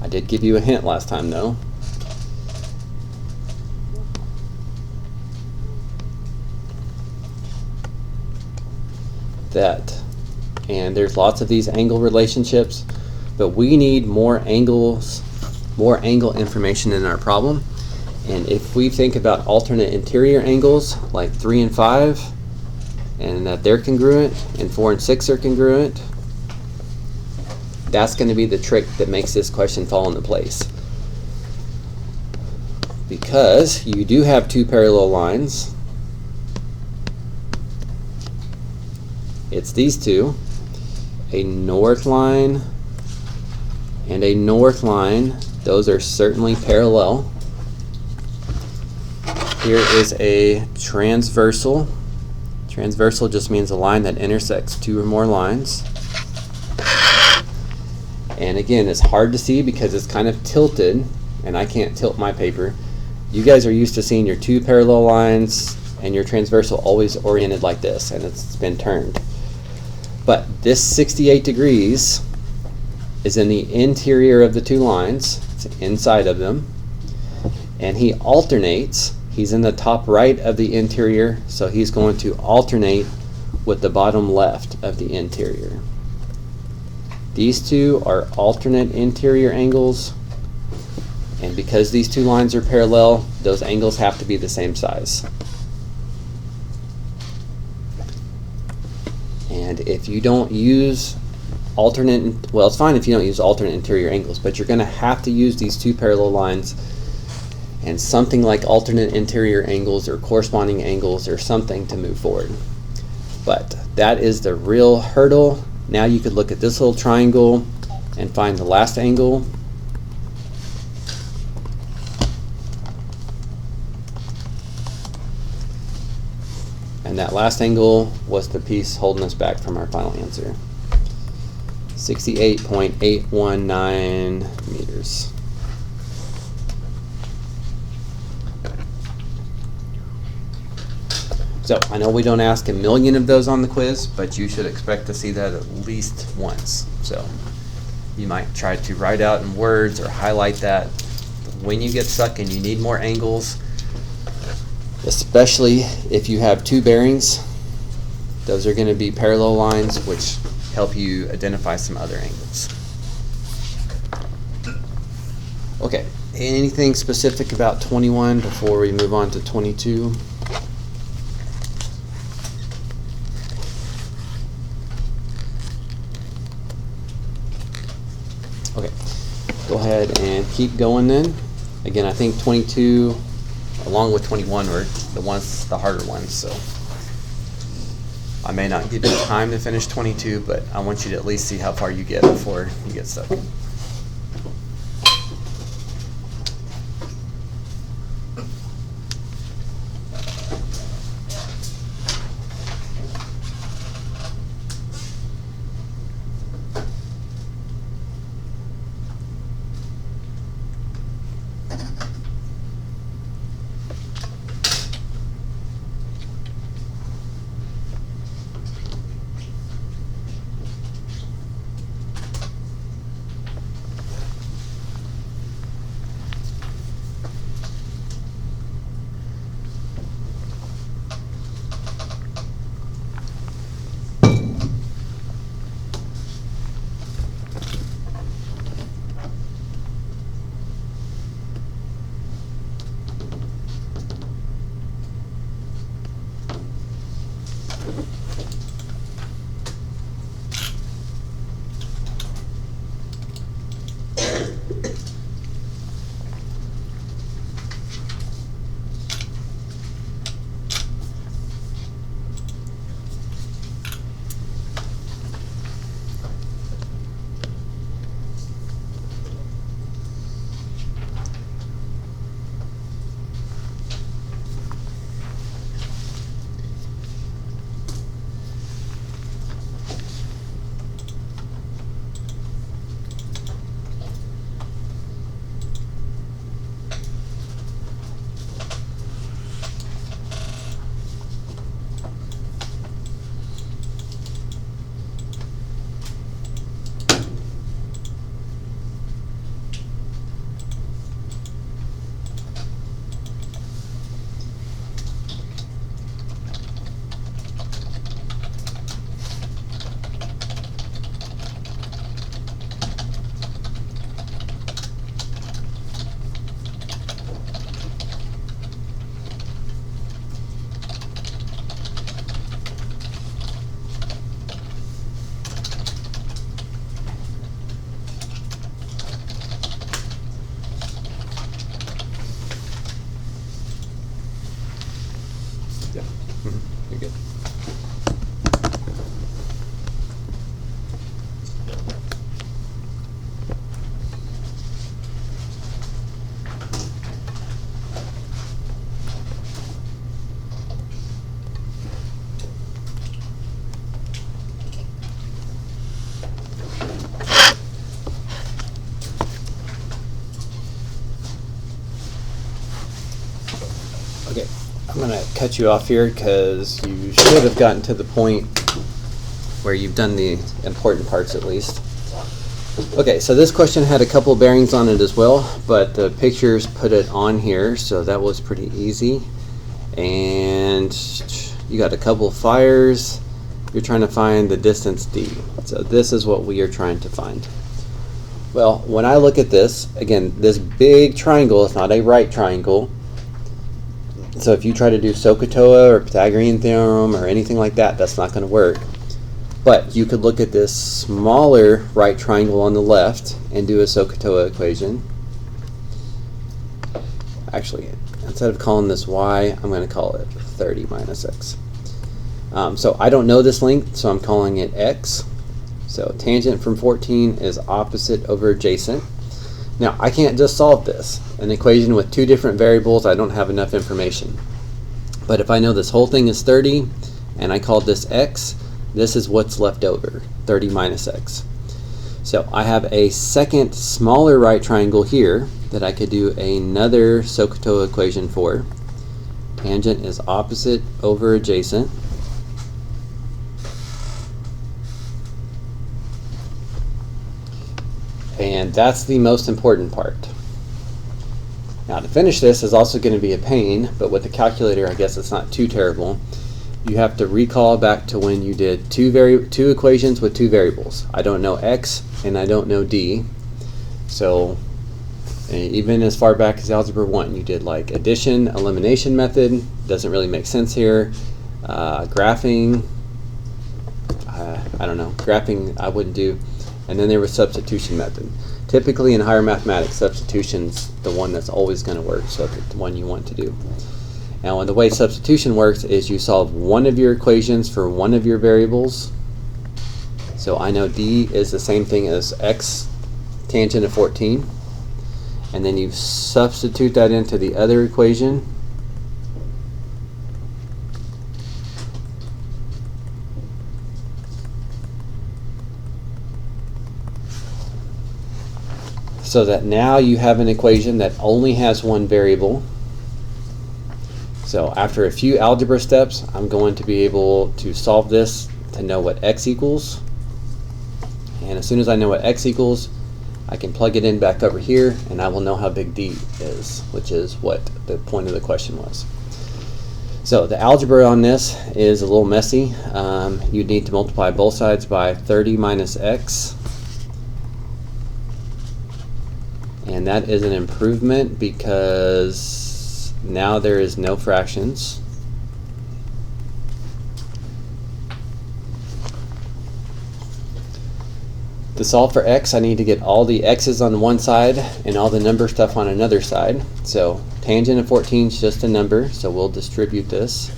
I did give you a hint last time though. that, and there's lots of these angle relationships, but we need more angles, more angle information in our problem. And if we think about alternate interior angles like 3 and 5, and that they're congruent, and 4 and 6 are congruent, that's going to be the trick that makes this question fall into place. Because you do have two parallel lines. It's these two, a north line and a north line. Those are certainly parallel. Here is a transversal. Transversal just means a line that intersects two or more lines. And again, it's hard to see because it's kind of tilted, and I can't tilt my paper. You guys are used to seeing your two parallel lines and your transversal always oriented like this, and it's been turned. But this 68 degrees is in the interior of the two lines. It's inside of them. And he alternates. He's in the top right of the interior, so he's going to alternate with the bottom left of the interior. These two are alternate interior angles, and because these two lines are parallel, those angles have to be the same size. And if you don't use alternate, well, it's fine if you don't use alternate interior angles, but you're going to have to use these two parallel lines and something like alternate interior angles or corresponding angles or something to move forward. But that is the real hurdle. Now you could look at this little triangle and find the last angle. And that last angle was the piece holding us back from our final answer. 68.819 meters. So I know we don't ask a million of those on the quiz, but you should expect to see that at least once. So you might try to write out in words or highlight that when you get stuck and you need more angles, especially if you have two bearings. Those are going to be parallel lines, which help you identify some other angles. Okay, anything specific about 21 before we move on to 22? Okay, go ahead and keep going then. Again, I think 22 along with 21 were the harder ones, so I may not give you time to finish 22, but I want you to at least see how far you get before you get stuck. Yeah. You're good. Okay, I'm gonna cut you off here because you should have gotten to the point where you've done the important parts at least. Okay, so this question had a couple bearings on it as well, but the pictures put it on here, so that was pretty easy. And you got a couple fires. You're trying to find the distance D. So this is what we are trying to find. Well, when I look at this, again, this big triangle is not a right triangle. So if you try to do SOHCAHTOA or Pythagorean theorem or anything like that, that's not going to work. But you could look at this smaller right triangle on the left and do a SOHCAHTOA equation. Actually, instead of calling this y, I'm going to call it 30 minus x. So I don't know this length, so I'm calling it x. So tangent from 14 is opposite over adjacent. Now, I can't just solve this. An equation with two different variables, I don't have enough information. But if I know this whole thing is 30, and I called this x, this is what's left over, 30 minus x. So I have a second smaller right triangle here that I could do another SOHCAHTOA equation for. Tangent is opposite over adjacent. And that's the most important part. Now to finish this is also going to be a pain, but with the calculator I guess it's not too terrible. You have to recall back to when you did two equations with two variables. I don't know x and I don't know d. So even as far back as Algebra 1, you did like addition, elimination method. Doesn't really make sense here. Graphing, I don't know. Graphing I wouldn't do. And then there was substitution method. Typically in higher mathematics, substitution's the one that's always going to work, so it's the one you want to do. Now, the way substitution works is you solve one of your equations for one of your variables. So I know d is the same thing as x tangent of 14. And then you substitute that into the other equation. So that now you have an equation that only has one variable. So after a few algebra steps, I'm going to be able to solve this to know what x equals. And as soon as I know what x equals, I can plug it in back over here and I will know how big d is, which is what the point of the question was. So the algebra on this is a little messy. You'd need to multiply both sides by 30 minus x. And that is an improvement because now there is no fractions. To solve for x, I need to get all the x's on one side and all the number stuff on another side. So tangent of 14 is just a number, so we'll distribute this.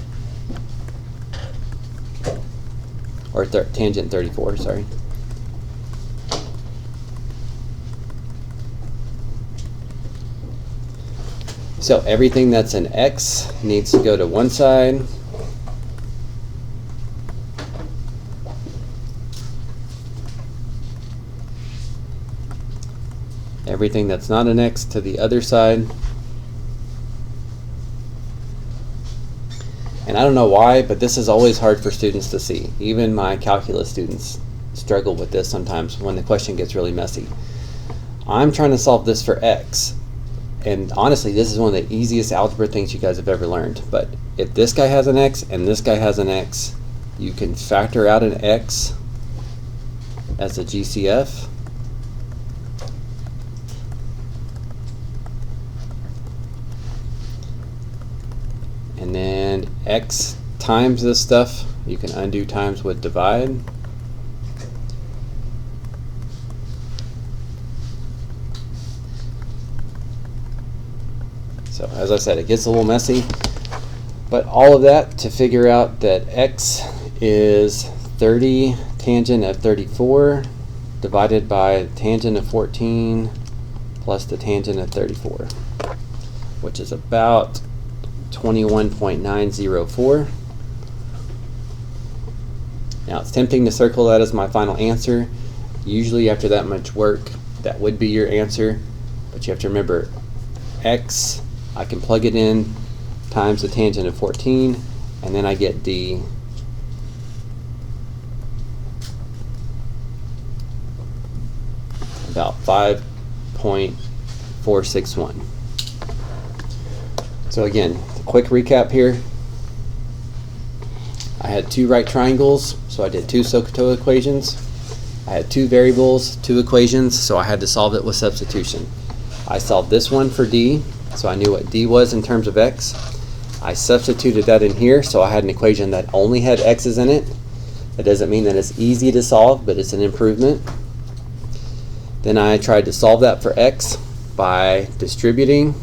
Or tangent 34, sorry. So everything that's an x needs to go to one side. Everything that's not an x to the other side. And I don't know why, but this is always hard for students to see. Even my calculus students struggle with this sometimes when the question gets really messy. I'm trying to solve this for x. And honestly, this is one of the easiest algebra things you guys have ever learned. But if this guy has an x and this guy has an x, you can factor out an x as a GCF. And then x times this stuff, you can undo times with divide. So as I said, it gets a little messy, But all of that to figure out that x is 30 tangent of 34 divided by tangent of 14 plus the tangent of 34, which is about 21.904. Now it's tempting to circle that as my final answer. Usually after that much work, that would be your answer, but you have to remember x, I can plug it in times the tangent of 14, and then I get d. About 5.461. So again, quick recap here. I had two right triangles, so I did two SOHCAHTOA equations. I had two variables, two equations, so I had to solve it with substitution. I solved this one for d, so I knew what d was in terms of x. I substituted that in here, so I had an equation that only had x's in it. That doesn't mean that it's easy to solve, but it's an improvement. Then I tried to solve that for x by distributing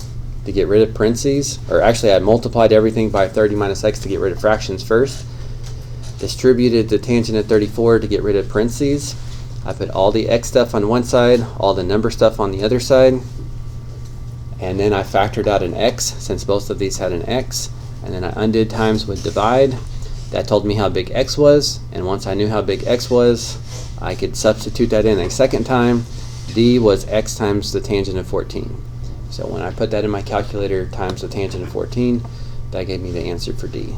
to get rid of parentheses, or actually I multiplied everything by 30 minus x to get rid of fractions first. Distributed the tangent of 34 to get rid of parentheses. I put all the x stuff on one side, all the number stuff on the other side, and then I factored out an x since both of these had an x, and then I undid times with divide. That told me how big x was, and once I knew how big x was, I could substitute that in a second time. D was x times the tangent of 14. So when I put that in my calculator times the tangent of 14, that gave me the answer for D.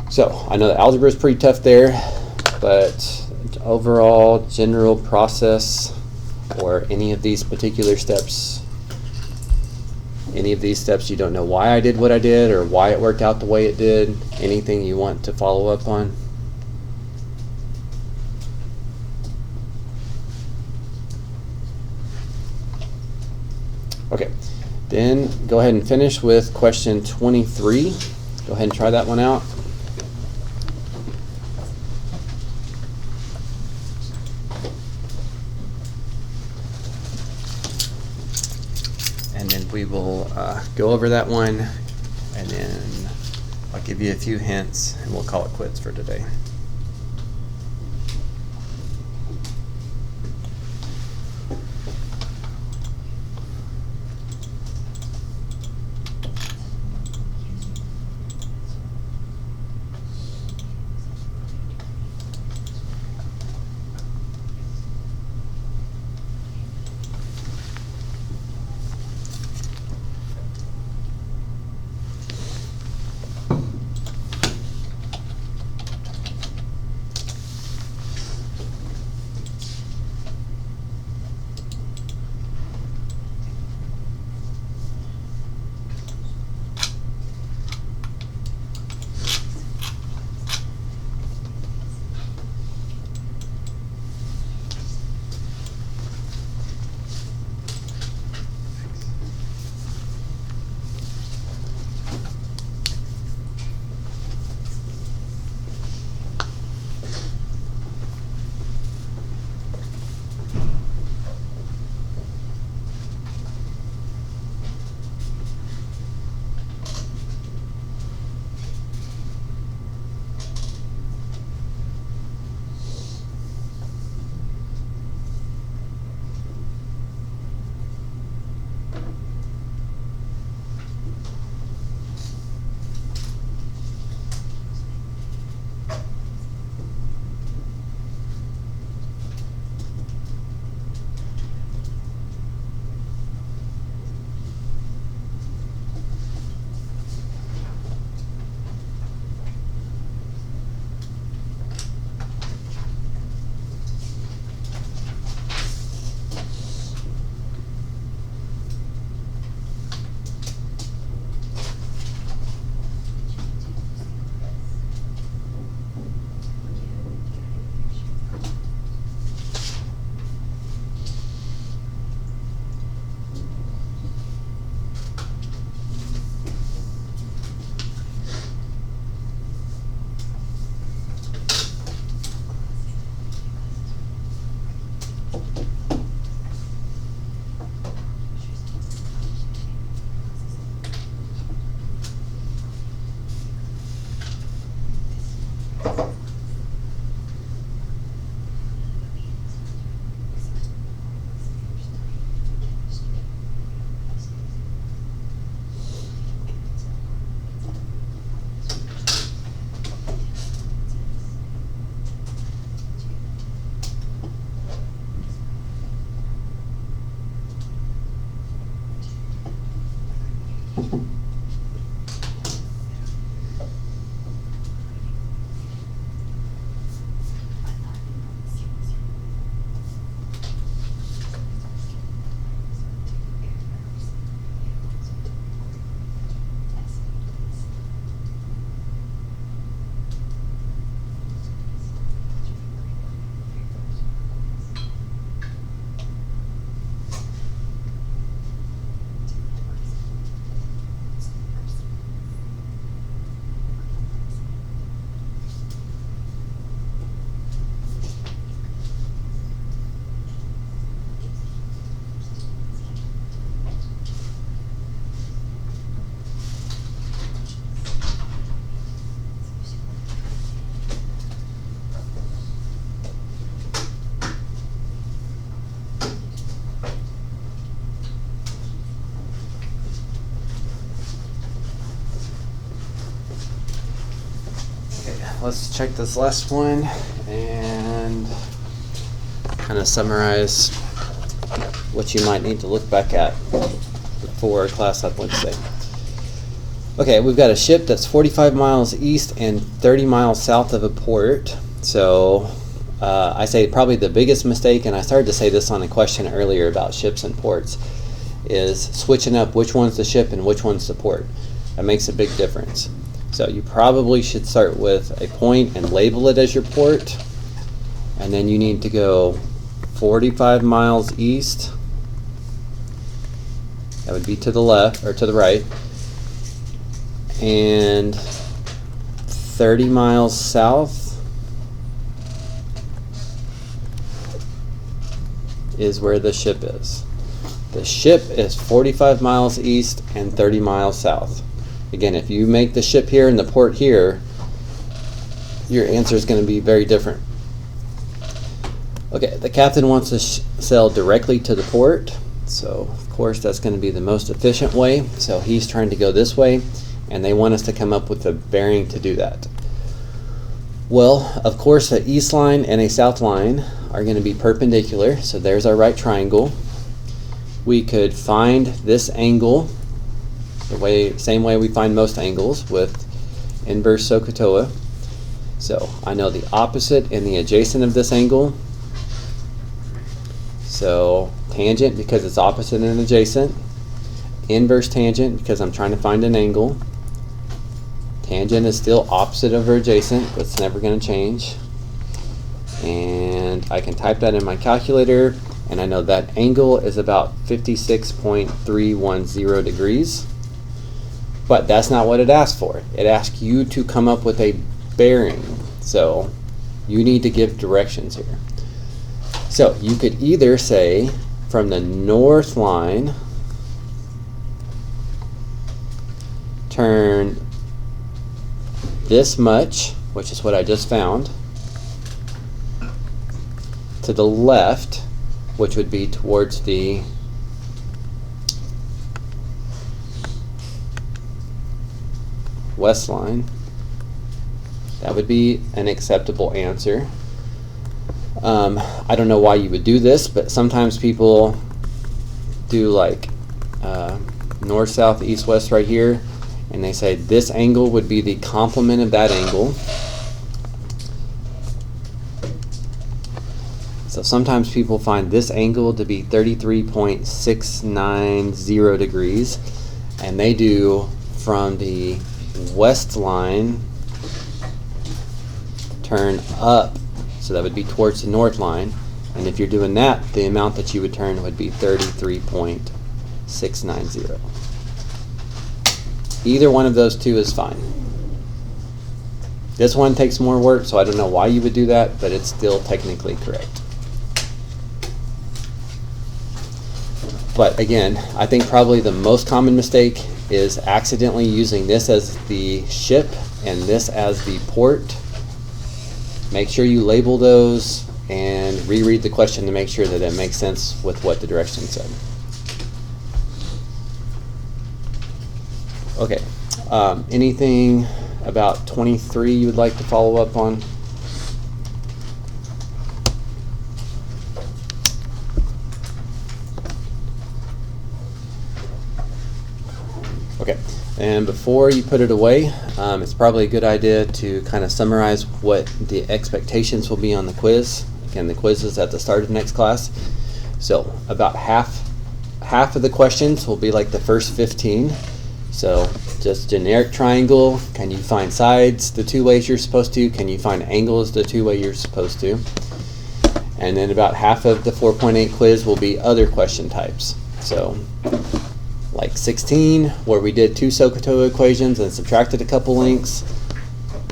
So I know the algebra is pretty tough there, but overall general process or any of these particular steps, any of these steps you don't know why I did what I did or why it worked out the way it did, anything you want to follow up on? Okay, then go ahead and finish with question 23. Go ahead and try that one out. And then we will go over that one, and then I'll give you a few hints, and we'll call it quits for today. let's check this last one and kind of summarize what you might need to look back at for class up Wednesday. Okay, we've got a ship that's 45 miles east and 30 miles south of a port. So I say probably the biggest mistake, and I started to say this on a question earlier about ships and ports, is switching up which one's the ship and which one's the port. That makes a big difference. So you probably should start with a point and label it as your port, and then you need to go 45 miles east. That would be to the left or to the right, and 30 miles south is where the ship is. The ship is 45 miles east and 30 miles south. Again, if you make the ship here and the port here, your answer is going to be very different. Okay, the captain wants to sail directly to the port, so of course that's going to be the most efficient way. So he's trying to go this way, and they want us to come up with a bearing to do that. Well, of course, a east line and a south line are going to be perpendicular, so there's our right triangle. We could find this angle the same way we find most angles, with inverse SOHCAHTOA. So I know the opposite and the adjacent of this angle. So tangent because it's opposite and adjacent. Inverse tangent because I'm trying to find an angle. Tangent is still opposite over adjacent, but it's never going to change. And I can type that in my calculator, and I know that angle is about 56.310 degrees. But that's not what it asked for. It asked you to come up with a bearing. So you need to give directions here. So you could either say from the north line, turn this much, which is what I just found, to the left, which would be towards the west line. That would be an acceptable answer. I don't know why you would do this, but sometimes people do like north, south, east, west right here, and they say this angle would be the complement of that angle. So sometimes people find this angle to be 33.690 degrees, and they do from the west line turn up, so that would be towards the north line, and if you're doing that, the amount that you would turn would be 33.690. Either one of those two is fine. This one takes more work, so I don't know why you would do that, but it's still technically correct. But again, I think probably the most common mistake is accidentally using this as the ship and this as the port. Make sure you label those and reread the question to make sure that it makes sense with what the direction said. Okay, anything about 23 you would like to follow up on? Okay, and before you put it away, it's probably a good idea to kind of summarize what the expectations will be on the quiz. Again, the quiz is at the start of next class. So about half of the questions will be like the first 15. So just generic triangle, can you find sides the two ways you're supposed to? Can you find angles the two ways you're supposed to? And then about half of the 4.8 quiz will be other question types. So like 16, where we did two SOHCAHTOA equations and subtracted a couple links.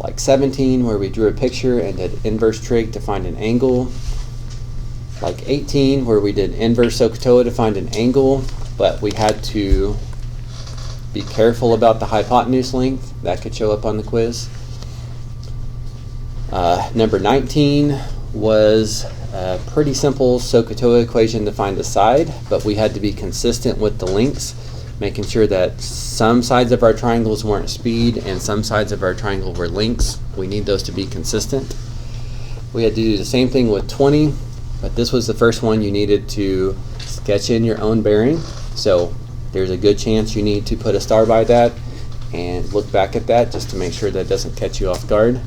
Like 17, where we drew a picture and did inverse trig to find an angle. Like 18, where we did inverse SOHCAHTOA to find an angle, but we had to be careful about the hypotenuse length. That could show up on the quiz. Number 19 was a pretty simple SOHCAHTOA equation to find the side, but we had to be consistent with the links. making sure that some sides of our triangles weren't speed and some sides of our triangle were lengths. We need those to be consistent. We had to do the same thing with 20, but this was the first one you needed to sketch in your own bearing. So there's a good chance you need to put a star by that and look back at that just to make sure that doesn't catch you off guard.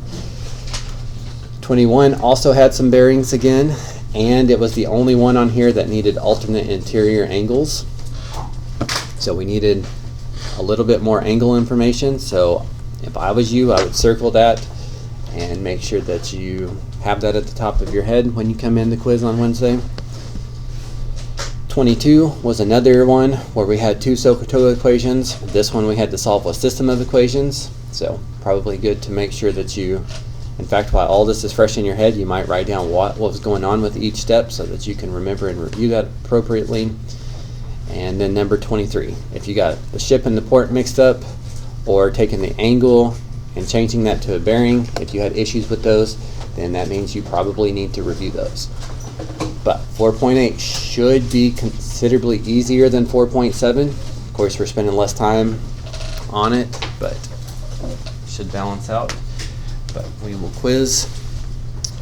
21 also had some bearings again, and it was the only one on here that needed alternate interior angles. So we needed a little bit more angle information. So if I was you, I would circle that and make sure that you have that at the top of your head when you come in the quiz on Wednesday. 22 was another one where we had two SOHCAHTOA equations. This one we had to solve a system of equations. So probably good to make sure that you, in fact, while all this is fresh in your head, you might write down what was going on with each step so that you can remember and review that appropriately. And then number 23, if you got the ship and the port mixed up, or taking the angle and changing that to a bearing, if you had issues with those, then that means you probably need to review those. But 4.8 should be considerably easier than 4.7. Of course, we're spending less time on it, but should balance out. But we will quiz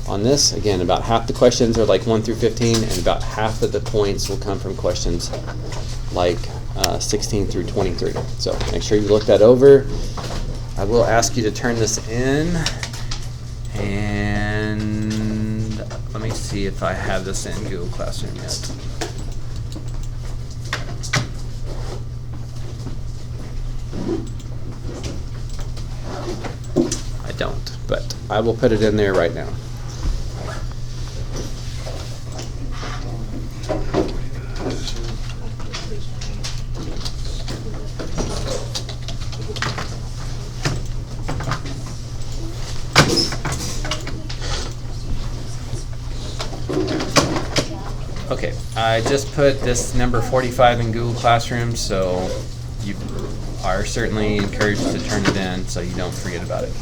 on this. Again, about half the questions are like 1 through 15, and about half of the points will come from questions like 16 through 23. So make sure you look that over. I will ask you to turn this in, and let me see if I have this in Google Classroom yet. I don't, but I will put it in there right now. Okay, I just put this number 45 in Google Classroom, so you are certainly encouraged to turn it in so you don't forget about it.